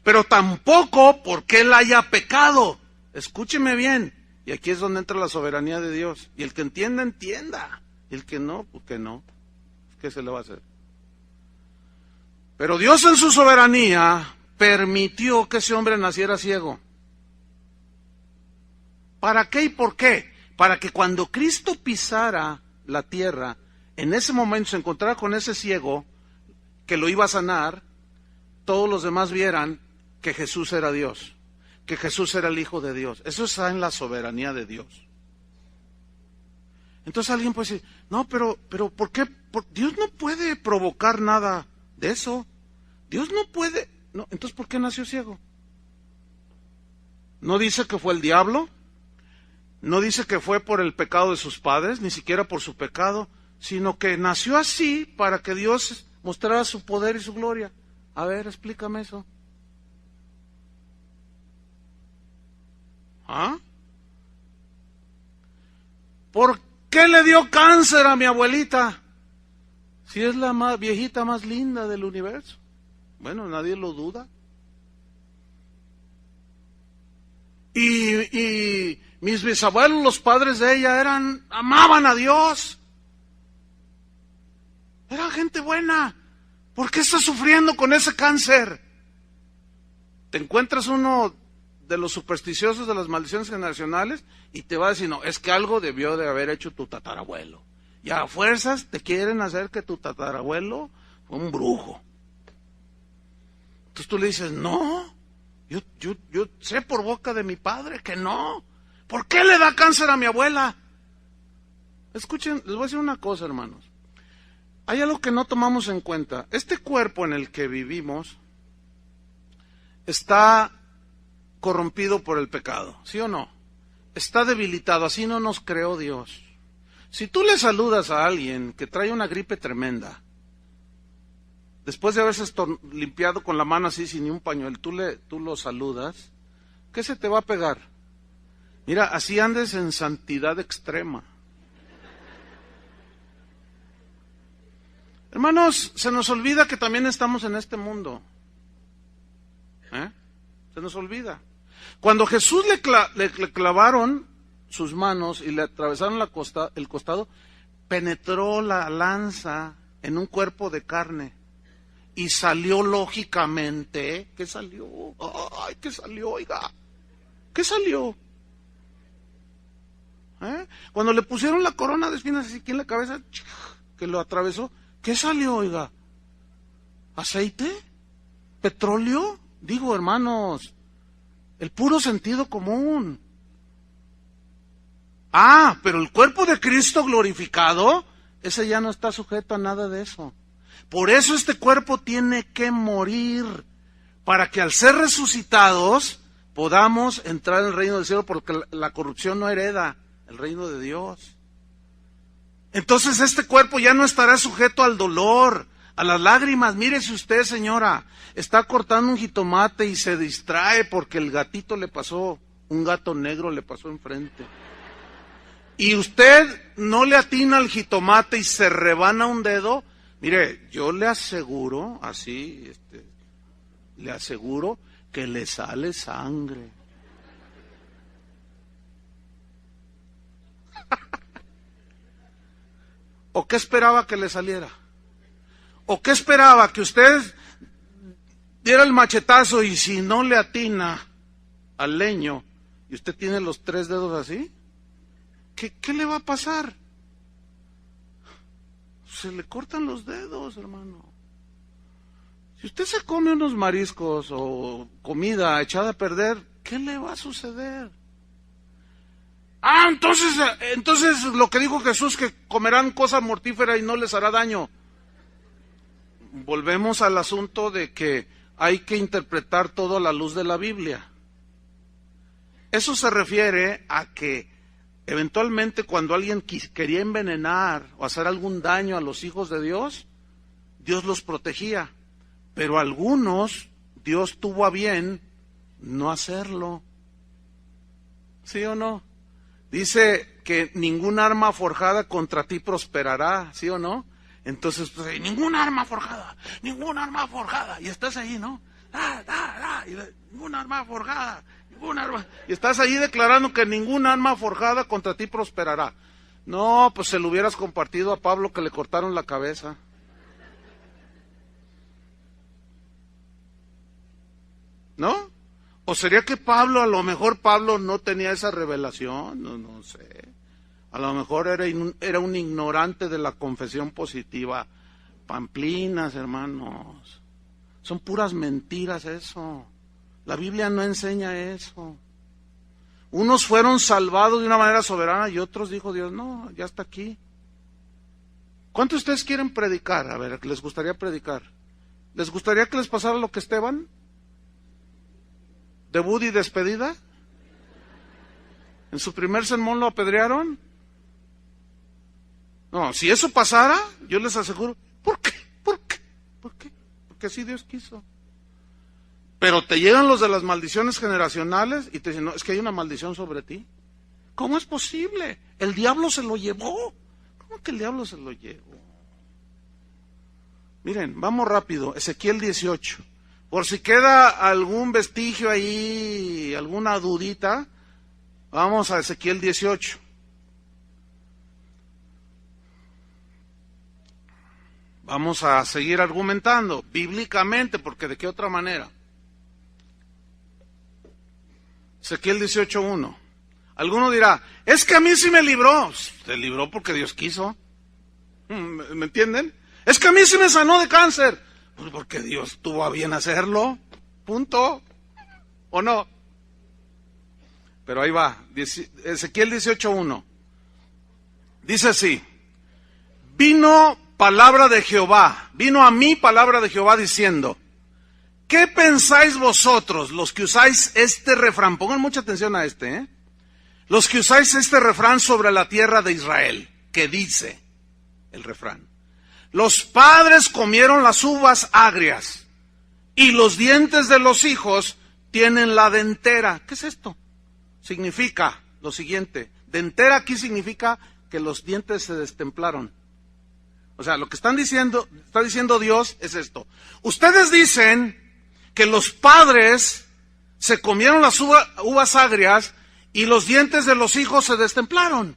A: Pero tampoco porque él haya pecado. Escúcheme bien. Y aquí es donde entra la soberanía de Dios. Y el que entienda, entienda. Y el que no, pues que no. ¿Qué se le va a hacer? Pero Dios en su soberanía permitió que ese hombre naciera ciego. ¿Para qué y por qué? Para que cuando Cristo pisara la tierra, en ese momento se encontrara con ese ciego que lo iba a sanar, todos los demás vieran que Jesús era Dios, que Jesús era el Hijo de Dios. Eso está en la soberanía de Dios. Entonces alguien puede decir, no, pero ¿por qué? Dios no puede provocar nada de eso. Dios no puede. No, entonces ¿por qué nació ciego? No dice que fue el diablo, no dice que fue por el pecado de sus padres, ni siquiera por su pecado, sino que nació así para que Dios mostrara su poder y su gloria. A ver, explícame eso. ¿Ah? ¿Por qué le dio cáncer a mi abuelita? Si es la viejita más linda del universo. Bueno, nadie lo duda. Y mis bisabuelos, los padres de ella, amaban a Dios. Eran gente buena. ¿Por qué está sufriendo con ese cáncer? Te encuentras uno de los supersticiosos de las maldiciones generacionales y te va a decir, no, es que algo debió de haber hecho tu tatarabuelo. Y a fuerzas te quieren hacer que tu tatarabuelo fue un brujo. Entonces tú le dices, no, yo sé por boca de mi padre que no. ¿Por qué le da cáncer a mi abuela? Escuchen, les voy a decir una cosa, hermanos. Hay algo que no tomamos en cuenta. Este cuerpo en el que vivimos está corrompido por el pecado, ¿sí o no? Está debilitado, así no nos creó Dios. Si tú le saludas a alguien que trae una gripe tremenda, después de haberse limpiado con la mano así sin ni un pañuelo, tú lo saludas, ¿qué se te va a pegar? Mira, así andes en santidad extrema. Hermanos, se nos olvida que también estamos en este mundo. Se nos olvida. Cuando Jesús le clavaron sus manos y le atravesaron el costado, penetró la lanza en un cuerpo de carne y salió lógicamente. ¿Qué salió? ¡Ay, qué salió, oiga! ¿Qué salió? Cuando le pusieron la corona de espinas así aquí en la cabeza, que lo atravesó, ¿qué salió, oiga? ¿Aceite? ¿Petróleo? Digo, hermanos, el puro sentido común. Pero el cuerpo de Cristo glorificado, ese ya no está sujeto a nada de eso. Por eso este cuerpo tiene que morir, para que al ser resucitados podamos entrar en el reino del cielo, porque la corrupción no hereda el reino de Dios. Entonces este cuerpo ya no estará sujeto al dolor, a las lágrimas. Mírese usted, señora, está cortando un jitomate y se distrae porque el gatito le pasó, un gato negro le pasó enfrente. Y usted no le atina al jitomate y se rebana un dedo. Mire, yo le aseguro, le aseguro que le sale sangre. ¿O qué esperaba que le saliera? ¿O qué esperaba? Que usted diera el machetazo y si no le atina al leño y usted tiene los 3 dedos así, ¿qué le va a pasar? Se le cortan los dedos, hermano. Si usted se come unos mariscos o comida echada a perder, ¿qué le va a suceder? Entonces lo que dijo Jesús, que comerán cosa mortífera y no les hará daño. Volvemos al asunto de que hay que interpretar todo a la luz de la Biblia. Eso se refiere a que eventualmente cuando alguien quería envenenar o hacer algún daño a los hijos de Dios, Dios los protegía. Pero algunos, Dios tuvo a bien no hacerlo. ¿Sí o no? Dice que ningún arma forjada contra ti prosperará, ¿sí o no? Entonces, pues, ninguna arma forjada, y estás ahí, ¿no? Ninguna arma forjada, y estás ahí declarando que ninguna arma forjada contra ti prosperará. No, pues se lo hubieras compartido a Pablo, que le cortaron la cabeza. ¿No? ¿O sería que a lo mejor Pablo no tenía esa revelación? No sé. A lo mejor era un ignorante de la confesión positiva. Pamplinas, hermanos. Son puras mentiras eso. La Biblia no enseña eso. Unos fueron salvados de una manera soberana y otros dijo Dios, no, ya está aquí. ¿Cuántos de ustedes quieren predicar? A ver, ¿les gustaría predicar? ¿Les gustaría que les pasara lo que Esteban? ¿Debut y despedida? ¿En su primer sermón lo apedrearon? No, si eso pasara, yo les aseguro, ¿por qué? Porque así Dios quiso. Pero te llegan los de las maldiciones generacionales y te dicen, no, es que hay una maldición sobre ti. ¿Cómo es posible? El diablo se lo llevó. ¿Cómo que el diablo se lo llevó? Miren, vamos rápido, Ezequiel 18. Por si queda algún vestigio ahí, alguna dudita, vamos a Ezequiel 18. Vamos a seguir argumentando bíblicamente, porque ¿de qué otra manera? Ezequiel 18:1. Alguno dirá, es que a mí sí me libró. Se libró porque Dios quiso. ¿Me entienden? Es que a mí sí me sanó de cáncer. Pues porque Dios tuvo a bien hacerlo. Punto. ¿O no? Pero ahí va. Ezequiel 18:1. Dice así: vino palabra de Jehová, vino a mí palabra de Jehová diciendo, ¿qué pensáis vosotros, los que usáis este refrán? Pongan mucha atención a este, los que usáis este refrán sobre la tierra de Israel, que dice el refrán: los padres comieron las uvas agrias y los dientes de los hijos tienen la dentera. ¿Qué es esto? Significa lo siguiente: dentera aquí significa que los dientes se destemplaron. O sea, lo que está diciendo Dios es esto: ustedes dicen que los padres se comieron las uvas agrias y los dientes de los hijos se destemplaron.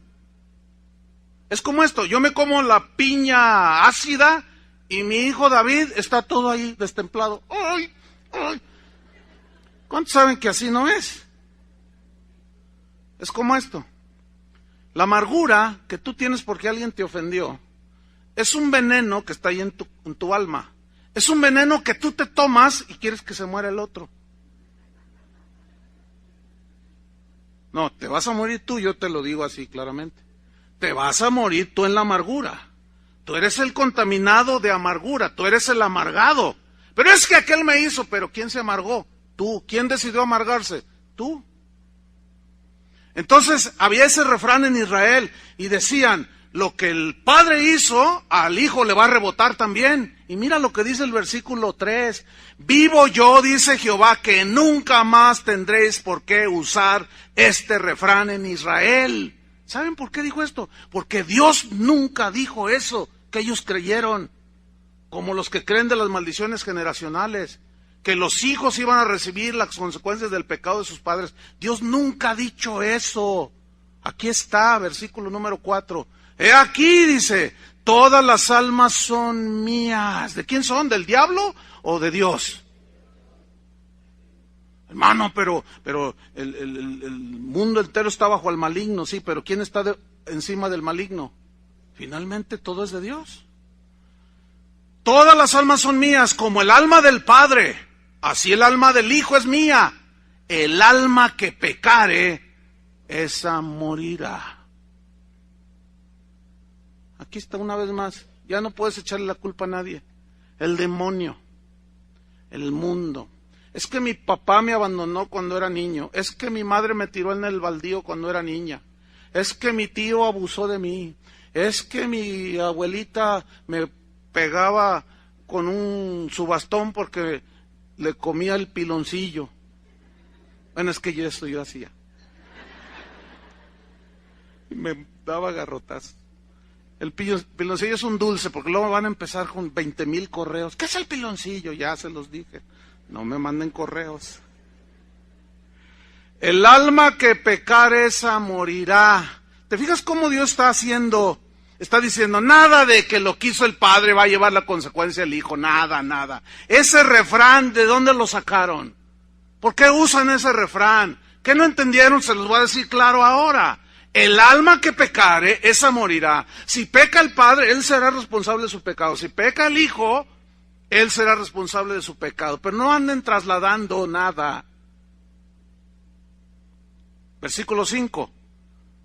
A: Es como esto: yo me como la piña ácida y mi hijo David está todo ahí destemplado. ¡Ay! ¡Ay! ¿Cuántos saben que así no es? Es como esto: la amargura que tú tienes porque alguien te ofendió es un veneno que está ahí en tu alma. Es un veneno que tú te tomas y quieres que se muera el otro. No, te vas a morir tú, yo te lo digo así claramente. Te vas a morir tú en la amargura. Tú eres el contaminado de amargura, tú eres el amargado. Pero es que aquel me hizo, pero ¿quién se amargó? Tú. ¿Quién decidió amargarse? Tú. Entonces había ese refrán en Israel y decían: lo que el padre hizo, al hijo le va a rebotar también. Y mira lo que dice el versículo 3. Vivo yo, dice Jehová, que nunca más tendréis por qué usar este refrán en Israel. ¿Saben por qué dijo esto? Porque Dios nunca dijo eso que ellos creyeron, como los que creen de las maldiciones generacionales, que los hijos iban a recibir las consecuencias del pecado de sus padres. Dios nunca ha dicho eso. Aquí está, versículo número 4. He aquí, dice, todas las almas son mías. ¿De quién son? ¿Del diablo o de Dios? Hermano, pero el mundo entero está bajo el maligno, sí, pero ¿quién está encima del maligno? Finalmente todo es de Dios. Todas las almas son mías, como el alma del Padre, así el alma del Hijo es mía. El alma que pecare, esa morirá. Aquí está una vez más. Ya no puedes echarle la culpa a nadie. El demonio, el mundo. Es que mi papá me abandonó cuando era niño. Es que mi madre me tiró en el baldío cuando era niña. Es que mi tío abusó de mí. Es que mi abuelita me pegaba con su bastón porque le comía el piloncillo. Bueno, es que eso yo hacía. Y me daba garrotas. El piloncillo es un dulce, porque luego van a empezar con 20,000 correos. ¿Qué es el piloncillo? Ya se los dije. No me manden correos. El alma que pecare, esa morirá. ¿Te fijas cómo Dios está haciendo? Está diciendo, nada de que lo que hizo el padre va a llevar la consecuencia el hijo. Nada, nada. Ese refrán, ¿de dónde lo sacaron? ¿Por qué usan ese refrán? ¿Qué no entendieron? Se los voy a decir claro ahora. El alma que pecare, esa morirá. Si peca el padre, él será responsable de su pecado. Si peca el hijo, él será responsable de su pecado. Pero no anden trasladando nada. Versículo 5.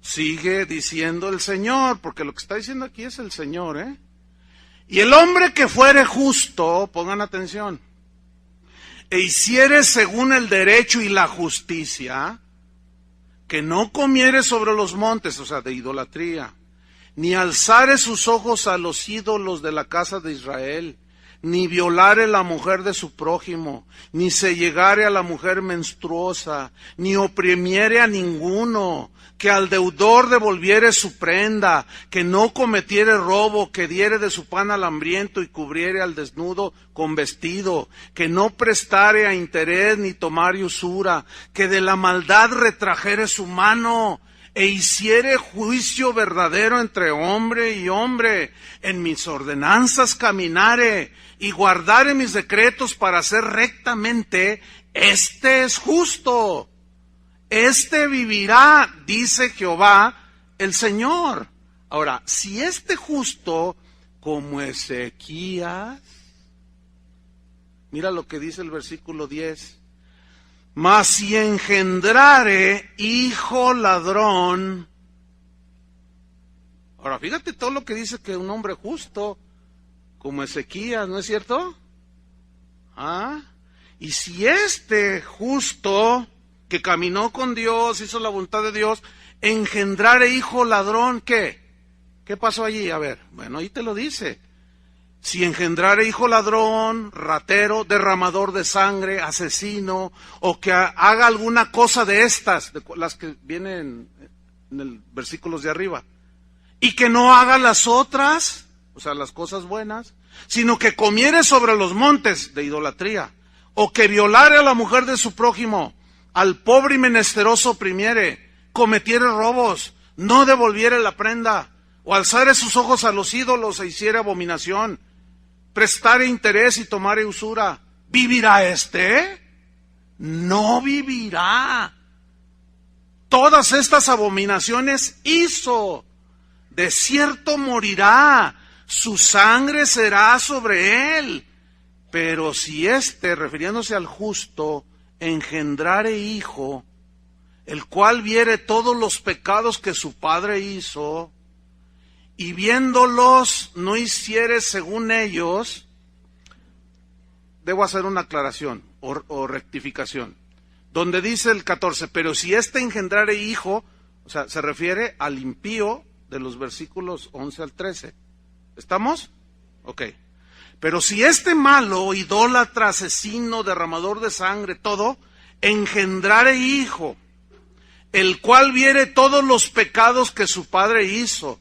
A: Sigue diciendo el Señor, porque lo que está diciendo aquí es el Señor, Y el hombre que fuere justo, pongan atención, e hiciere según el derecho y la justicia, que no comiere sobre los montes, o sea, de idolatría, ni alzare sus ojos a los ídolos de la casa de Israel, ni violare la mujer de su prójimo, ni se llegare a la mujer menstruosa, ni oprimiere a ninguno, que al deudor devolviere su prenda, que no cometiere robo, que diere de su pan al hambriento y cubriere al desnudo con vestido, que no prestare a interés ni tomare usura, que de la maldad retrajere su mano, e hiciere juicio verdadero entre hombre y hombre, en mis ordenanzas caminare, y guardare mis decretos para hacer rectamente, este es justo. Este vivirá, dice Jehová, el Señor. Ahora, si este justo, como Ezequías, mira lo que dice el versículo 10, mas si engendrare hijo ladrón, Ahora, fíjate todo lo que dice que un hombre justo, como Ezequías, ¿no es cierto? ¿Ah? Y si este justo, que caminó con Dios, hizo la voluntad de Dios, engendrare hijo ladrón, ¿qué? ¿Qué pasó allí? A ver, bueno, ahí te lo dice. Si engendrare hijo ladrón, ratero, derramador de sangre, asesino, o que haga alguna cosa de estas, de las que vienen en el versículos de arriba, y que no haga las otras, o sea, las cosas buenas, sino que comiere sobre los montes de idolatría, o que violare a la mujer de su prójimo, al pobre y menesteroso oprimiere, cometiere robos, no devolviere la prenda, o alzare sus ojos a los ídolos e hiciere abominación, prestare interés y tomare usura, ¿vivirá éste? No vivirá. Todas estas abominaciones hizo, de cierto morirá, su sangre será sobre él. Pero si éste, refiriéndose al justo, engendrare hijo, el cual viere todos los pecados que su padre hizo, y viéndolos no hiciere según ellos, debo hacer una aclaración o rectificación, donde dice el 14, pero si éste engendrare hijo, o sea, se refiere al impío de los versículos 11 al 13. ¿Estamos? Ok. Pero si este malo, idólatra, asesino, derramador de sangre, todo, engendrare hijo, el cual viere todos los pecados que su padre hizo,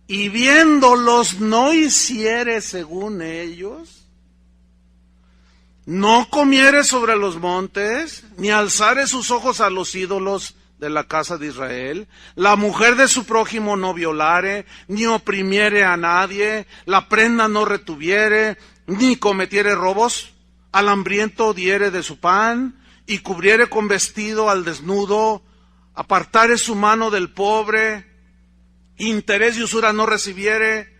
A: y viéndolos no hiciere según ellos, no comiere sobre los montes, ni alzare sus ojos a los ídolos de la casa de Israel, la mujer de su prójimo no violare, ni oprimiere a nadie, la prenda no retuviere, ni cometiere robos, al hambriento diere de su pan, y cubriere con vestido al desnudo, apartare su mano del pobre, interés y usura no recibiere,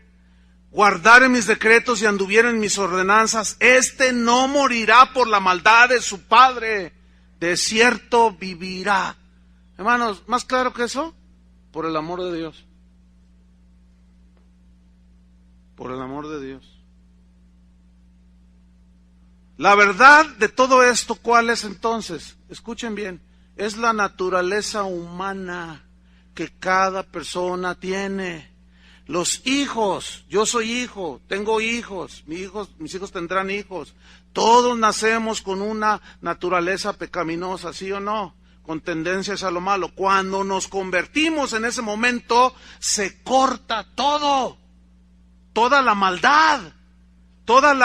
A: guardare mis decretos y anduviere en mis ordenanzas, este no morirá por la maldad de su padre, de cierto vivirá. Hermanos, ¿más claro que eso? Por el amor de Dios. Por el amor de Dios. La verdad de todo esto, ¿cuál es entonces? Escuchen bien, es la naturaleza humana que cada persona tiene. Los hijos, yo soy hijo, tengo hijos, mis hijos tendrán hijos. Todos nacemos con una naturaleza pecaminosa, ¿sí o no? Con tendencias a lo malo. Cuando nos convertimos en ese momento, se corta todo, toda la maldad, todas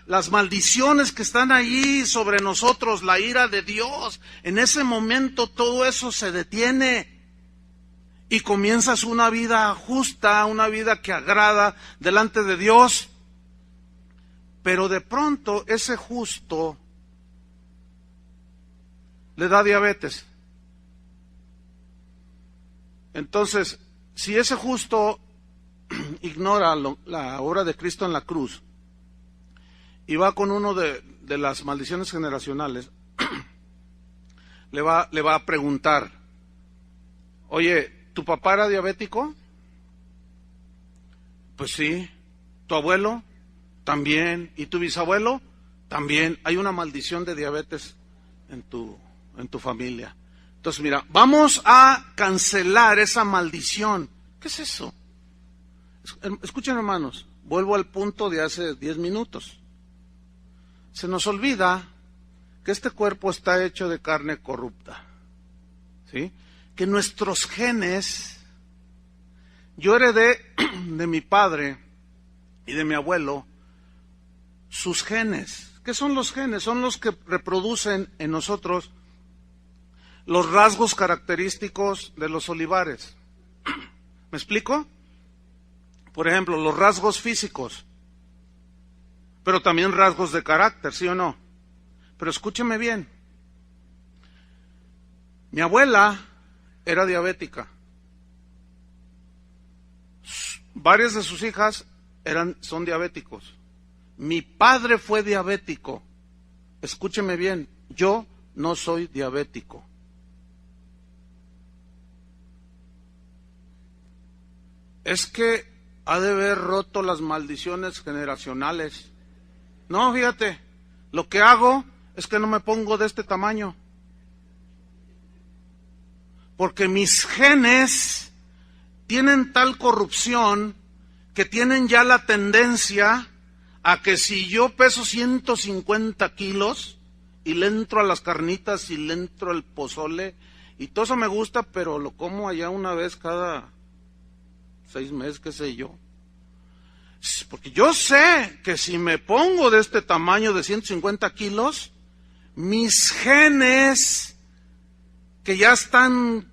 A: las maldiciones que están ahí sobre nosotros, la ira de Dios. En ese momento todo eso se detiene y comienzas una vida justa, una vida que agrada delante de Dios. Pero de pronto ese justo le da diabetes. Entonces, si ese justo ignora la obra de Cristo en la cruz y va con uno de las maldiciones generacionales, le va a preguntar, oye, ¿tu papá era diabético? Pues sí. ¿Tu abuelo? También. ¿Y tu bisabuelo? También. Hay una maldición de diabetes en tu familia. Entonces, mira, vamos a cancelar esa maldición. ¿Qué es eso? Escuchen, hermanos, vuelvo al punto de hace 10 minutos. Se nos olvida que este cuerpo está hecho de carne corrupta, ¿sí? Que nuestros genes, yo heredé de mi padre y de mi abuelo sus genes. ¿Qué son los genes? Son los que reproducen en nosotros los rasgos característicos de los olivares. ¿Me explico? Por ejemplo, los rasgos físicos, pero también rasgos de carácter, ¿sí o no? Pero escúcheme bien. Mi abuela era diabética. Varias de sus hijas son diabéticos. Mi padre fue diabético. Escúcheme bien, yo no soy diabético. es que ha de haber roto las maldiciones generacionales. No, fíjate, lo que hago es que no me pongo de este tamaño. Porque mis genes tienen tal corrupción que tienen ya la tendencia a que si yo peso 150 kilos y le entro a las carnitas y le entro al pozole, y todo eso me gusta, pero lo como allá una vez cada 6 meses, qué sé yo. Porque yo sé que si me pongo de este tamaño de 150 kilos, mis genes que ya están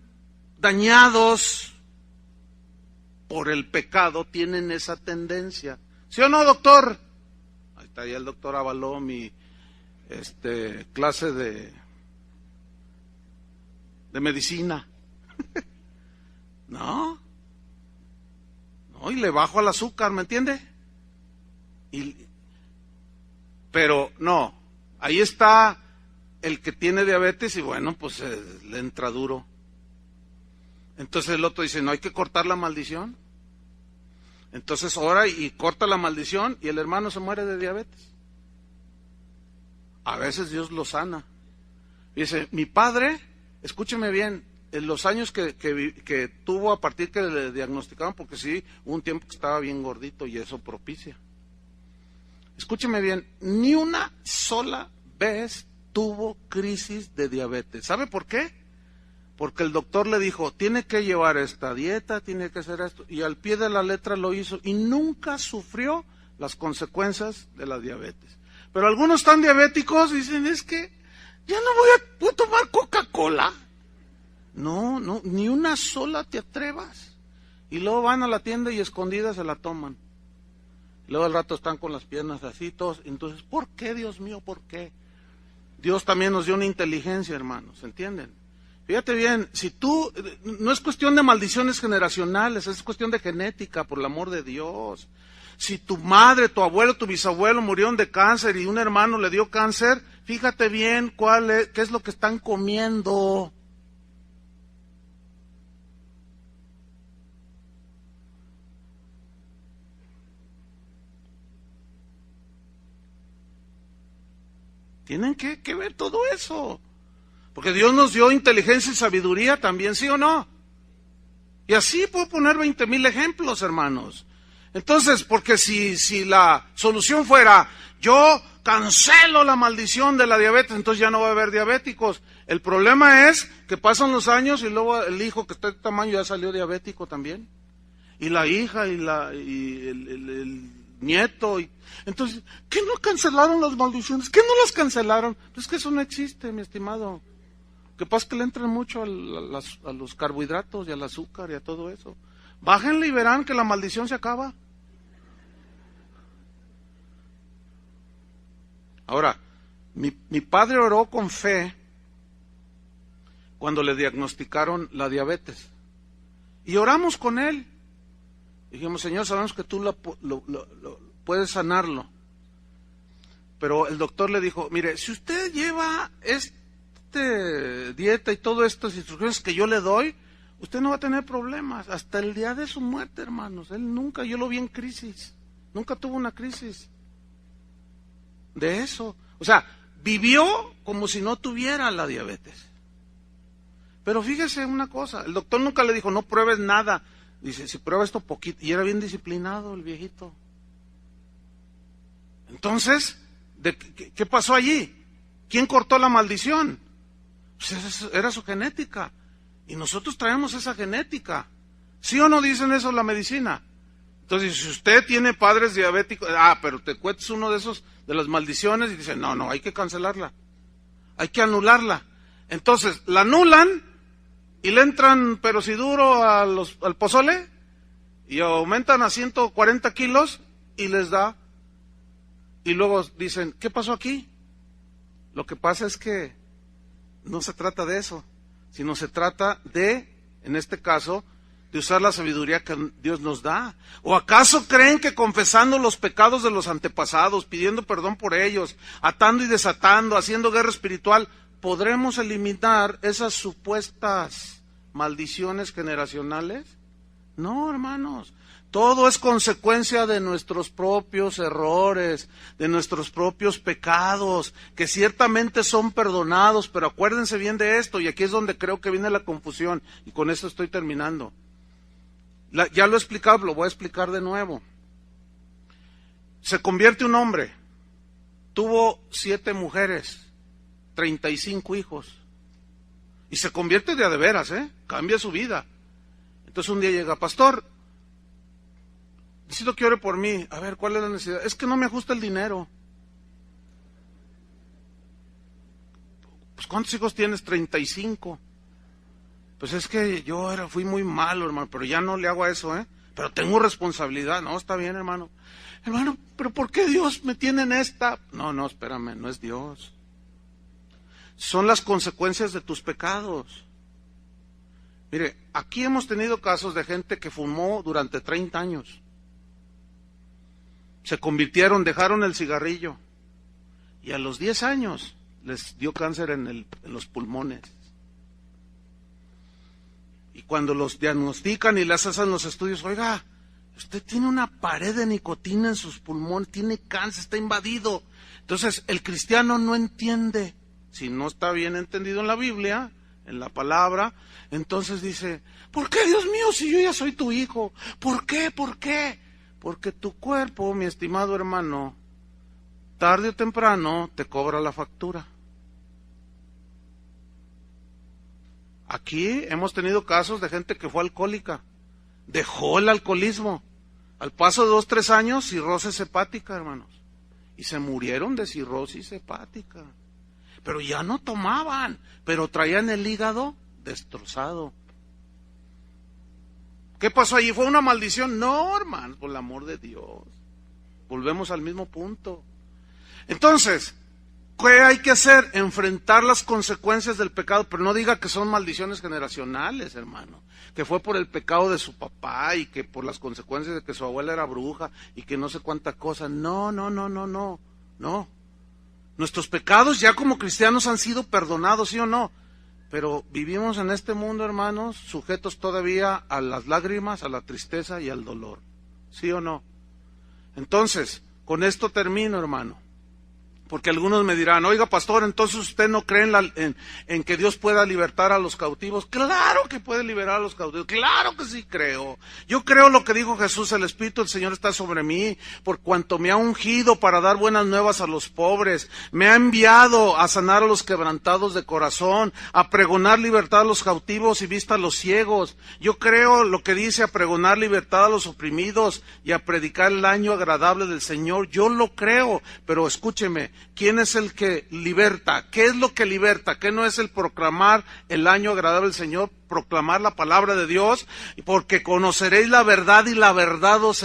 A: dañados por el pecado tienen esa tendencia. ¿Sí o no, doctor? Ahí está ya el doctor avaló mi clase de medicina. No, y le bajo al azúcar, ¿me entiende? Pero no, ahí está el que tiene diabetes y bueno, pues le entra duro. Entonces el otro dice, no, hay que cortar la maldición. Entonces ora y corta la maldición y el hermano se muere de diabetes. A veces Dios lo sana. Dice, mi padre, escúcheme bien, en los años que tuvo a partir que le diagnosticaron, porque sí, hubo un tiempo que estaba bien gordito y eso propicia. Escúcheme bien, ni una sola vez tuvo crisis de diabetes. ¿Sabe por qué? Porque el doctor le dijo, tiene que llevar esta dieta, tiene que hacer esto, y al pie de la letra lo hizo, y nunca sufrió las consecuencias de la diabetes. Pero algunos están diabéticos y dicen, es que ya no voy a tomar Coca-Cola. No, ni una sola te atrevas. Y luego van a la tienda y escondidas se la toman. Luego al rato están con las piernas así, todos. Entonces, ¿por qué, Dios mío, por qué? Dios también nos dio una inteligencia, hermanos, ¿entienden? Fíjate bien, no es cuestión de maldiciones generacionales, es cuestión de genética, por el amor de Dios. Si tu madre, tu abuelo, tu bisabuelo murieron de cáncer y un hermano le dio cáncer, fíjate bien qué es lo que están comiendo. Tienen que ver todo eso. Porque Dios nos dio inteligencia y sabiduría también, ¿sí o no? Y así puedo poner 20,000 ejemplos, hermanos. Entonces, porque si la solución fuera, yo cancelo la maldición de la diabetes, entonces ya no va a haber diabéticos. El problema es que pasan los años y luego el hijo que está de tamaño ya salió diabético también. Y la hija y el nieto. Entonces, ¿qué no cancelaron las maldiciones? ¿Qué no las cancelaron? Pues que eso no existe, mi estimado. Que pasa que le entran mucho a los carbohidratos y al azúcar y a todo eso. Bájenle y verán que la maldición se acaba. Ahora, mi padre oró con fe cuando le diagnosticaron la diabetes. Y oramos con él. Dijimos, Señor, sabemos que tú puedes sanarlo. Pero el doctor le dijo, mire, si usted lleva dieta y todas estas instrucciones que yo le doy, usted no va a tener problemas hasta el día de su muerte, hermanos. Él nunca, yo lo vi en crisis, nunca tuvo una crisis de eso. O sea, vivió como si no tuviera la diabetes. Pero fíjese una cosa, el doctor nunca le dijo, no pruebes nada. Dice, si prueba esto poquito, y era bien disciplinado el viejito. Entonces, ¿qué pasó allí? ¿Quién cortó la maldición? Pues era su genética. Y nosotros traemos esa genética. ¿Sí o no dicen eso la medicina? Entonces, si usted tiene padres diabéticos, pero te cuentes uno de esos, de las maldiciones, y dice, no, hay que cancelarla. Hay que anularla. Entonces, la anulan y le entran, pero si duro, al pozole, y aumentan a 140 kilos y les da. Y luego dicen, ¿qué pasó aquí? Lo que pasa es que no se trata de eso, sino se trata de, en este caso, de usar la sabiduría que Dios nos da. ¿O acaso creen que confesando los pecados de los antepasados, pidiendo perdón por ellos, atando y desatando, haciendo guerra espiritual, podremos eliminar esas supuestas maldiciones generacionales? No, hermanos. Todo es consecuencia de nuestros propios errores, de nuestros propios pecados, que ciertamente son perdonados, pero acuérdense bien de esto, y aquí es donde creo que viene la confusión, y con esto estoy terminando. Ya lo he explicado, lo voy a explicar de nuevo. Se convierte un hombre, tuvo 7 mujeres, 35 hijos, y se convierte de a de veras, cambia su vida. Entonces un día llega, pastor, necesito que ore por mí. A ver, ¿cuál es la necesidad? Es que no me ajusta el dinero. Pues ¿cuántos hijos tienes? 35. Pues es que yo fui muy malo, hermano, pero ya no le hago a eso, pero tengo responsabilidad. No, está bien, hermano. Hermano, pero ¿por qué Dios me tiene en esta? No, espérame, no es Dios. Son las consecuencias de tus pecados. Mire, aquí hemos tenido casos de gente que fumó durante 30 años. Se convirtieron, dejaron el cigarrillo. Y a los 10 años les dio cáncer en los pulmones. Y cuando los diagnostican y les hacen los estudios, oiga, usted tiene una pared de nicotina en sus pulmones, tiene cáncer, está invadido. Entonces, el cristiano no entiende. Si no está bien entendido en la Biblia, en la palabra, entonces dice, ¿por qué, Dios mío, si yo ya soy tu hijo? ¿Por qué? ¿Por qué? Porque tu cuerpo, mi estimado hermano, tarde o temprano te cobra la factura. Aquí hemos tenido casos de gente que fue alcohólica, dejó el alcoholismo, al paso de 2, 3 años, cirrosis hepática, hermanos, y se murieron de cirrosis hepática. Pero ya no tomaban, pero traían el hígado destrozado. ¿Qué pasó allí? ¿Fue una maldición? No, hermano, por el amor de Dios. Volvemos al mismo punto. Entonces, ¿qué hay que hacer? Enfrentar las consecuencias del pecado, pero no diga que son maldiciones generacionales, hermano. Que fue por el pecado de su papá y que por las consecuencias de que su abuela era bruja y que no sé cuánta cosa. No. Nuestros pecados ya como cristianos han sido perdonados, ¿sí o no? Pero vivimos en este mundo, hermanos, sujetos todavía a las lágrimas, a la tristeza y al dolor. ¿Sí o no? Entonces, con esto termino, hermano. Porque algunos me dirán, oiga, pastor, entonces usted no cree en que Dios pueda libertar a los cautivos. Claro que puede liberar a los cautivos, claro que sí creo. Yo creo lo que dijo Jesús, el Espíritu del Señor está sobre mí, por cuanto me ha ungido para dar buenas nuevas a los pobres, me ha enviado a sanar a los quebrantados de corazón, a pregonar libertad a los cautivos y vista a los ciegos. Yo creo lo que dice, a pregonar libertad a los oprimidos y a predicar el año agradable del Señor. Yo lo creo, pero escúcheme, ¿quién es el que liberta? ¿Qué es lo que liberta? ¿Qué no es el proclamar el año agradable del Señor? Proclamar la palabra de Dios, porque conoceréis la verdad y la verdad os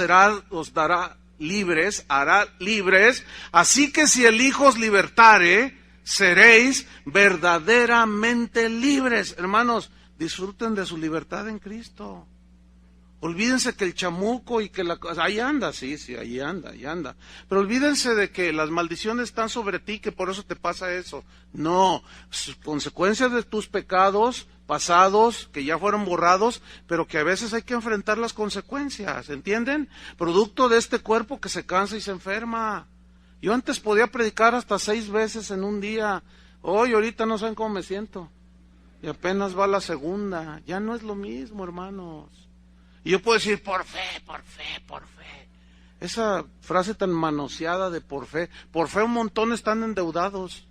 A: dará libres, hará libres. Así que si el Hijo os libertare, seréis verdaderamente libres. Hermanos, disfruten de su libertad en Cristo. Olvídense que el chamuco y que ahí anda, sí, ahí anda. Pero olvídense de que las maldiciones están sobre ti, que por eso te pasa eso. No, consecuencias de tus pecados pasados, que ya fueron borrados, pero que a veces hay que enfrentar las consecuencias, ¿entienden? Producto de este cuerpo que se cansa y se enferma. Yo antes podía predicar hasta 6 veces en un día. Hoy, ahorita no saben cómo me siento. Y apenas va la segunda. Ya no es lo mismo, hermanos. Y yo puedo decir, por fe. Esa frase tan manoseada de por fe un montón están endeudados.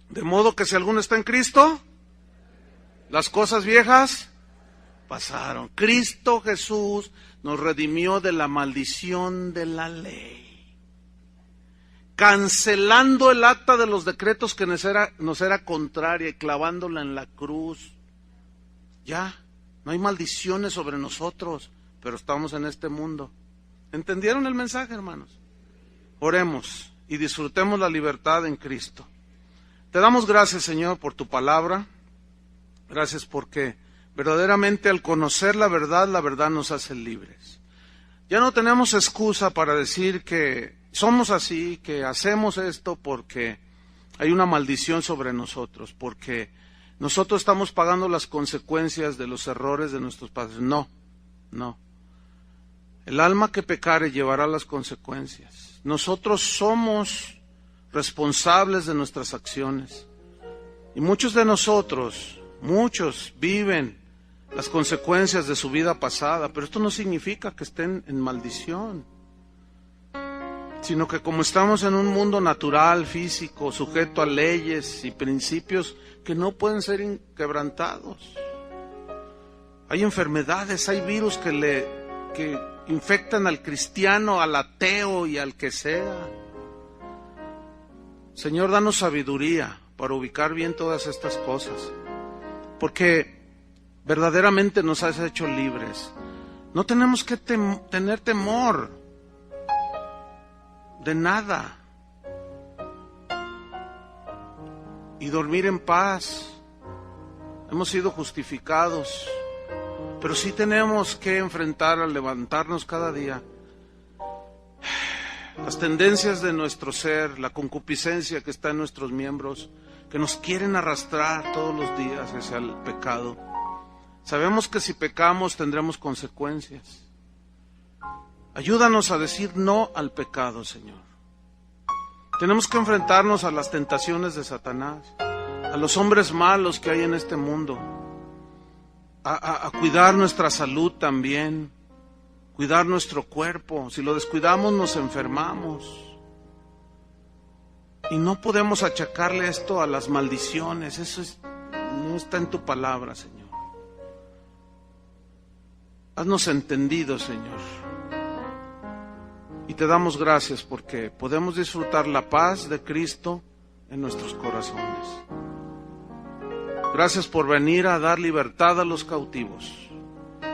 A: De modo que si alguno está en Cristo, las cosas viejas pasaron. Cristo Jesús nos redimió de la maldición de la ley, cancelando el acta de los decretos que nos era contraria y clavándola en la cruz. Ya, no hay maldiciones sobre nosotros, pero estamos en este mundo. ¿Entendieron el mensaje, hermanos? Oremos y disfrutemos la libertad en Cristo. Te damos gracias, Señor, por tu palabra. Gracias porque verdaderamente al conocer la verdad nos hace libres. Ya no tenemos excusa para decir que somos así, que hacemos esto porque hay una maldición sobre nosotros, porque nosotros estamos pagando las consecuencias de los errores de nuestros padres. No. El alma que pecare llevará las consecuencias. Nosotros somos responsables de nuestras acciones. Y muchos de nosotros, viven las consecuencias de su vida pasada, pero esto no significa que estén en maldición, sino que como estamos en un mundo natural, físico, sujeto a leyes y principios que no pueden ser inquebrantados. Hay enfermedades, hay virus que infectan al cristiano, al ateo y al que sea. Señor, danos sabiduría para ubicar bien todas estas cosas, porque verdaderamente nos has hecho libres. No tenemos que tener temor de nada y dormir en paz. Hemos sido justificados, pero sí tenemos que enfrentar al levantarnos cada día las tendencias de nuestro ser, la concupiscencia que está en nuestros miembros, que nos quieren arrastrar todos los días hacia el pecado. Sabemos que si pecamos tendremos consecuencias. Ayúdanos a decir no al pecado, Señor. Tenemos que enfrentarnos a las tentaciones de Satanás, a los hombres malos que hay en este mundo, a cuidar nuestra salud también, cuidar nuestro cuerpo. Si lo descuidamos nos enfermamos. Y no podemos achacarle esto a las maldiciones. Eso no está en tu palabra, Señor. Haznos entendido, Señor. Y te damos gracias porque podemos disfrutar la paz de Cristo en nuestros corazones. Gracias por venir a dar libertad a los cautivos.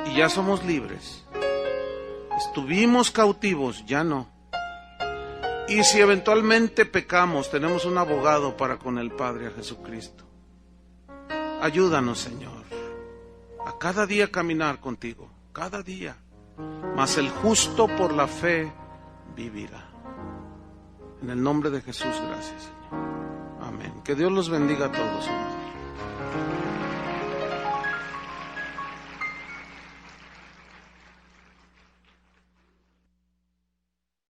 A: Y ya somos libres. Estuvimos cautivos, ya no. Y si eventualmente pecamos, tenemos un abogado para con el Padre, a Jesucristo. Ayúdanos, Señor, a cada día caminar contigo, cada día. Mas el justo por la fe vivirá. En el nombre de Jesús, gracias, Señor. Amén. Que Dios los bendiga a todos, hermanos.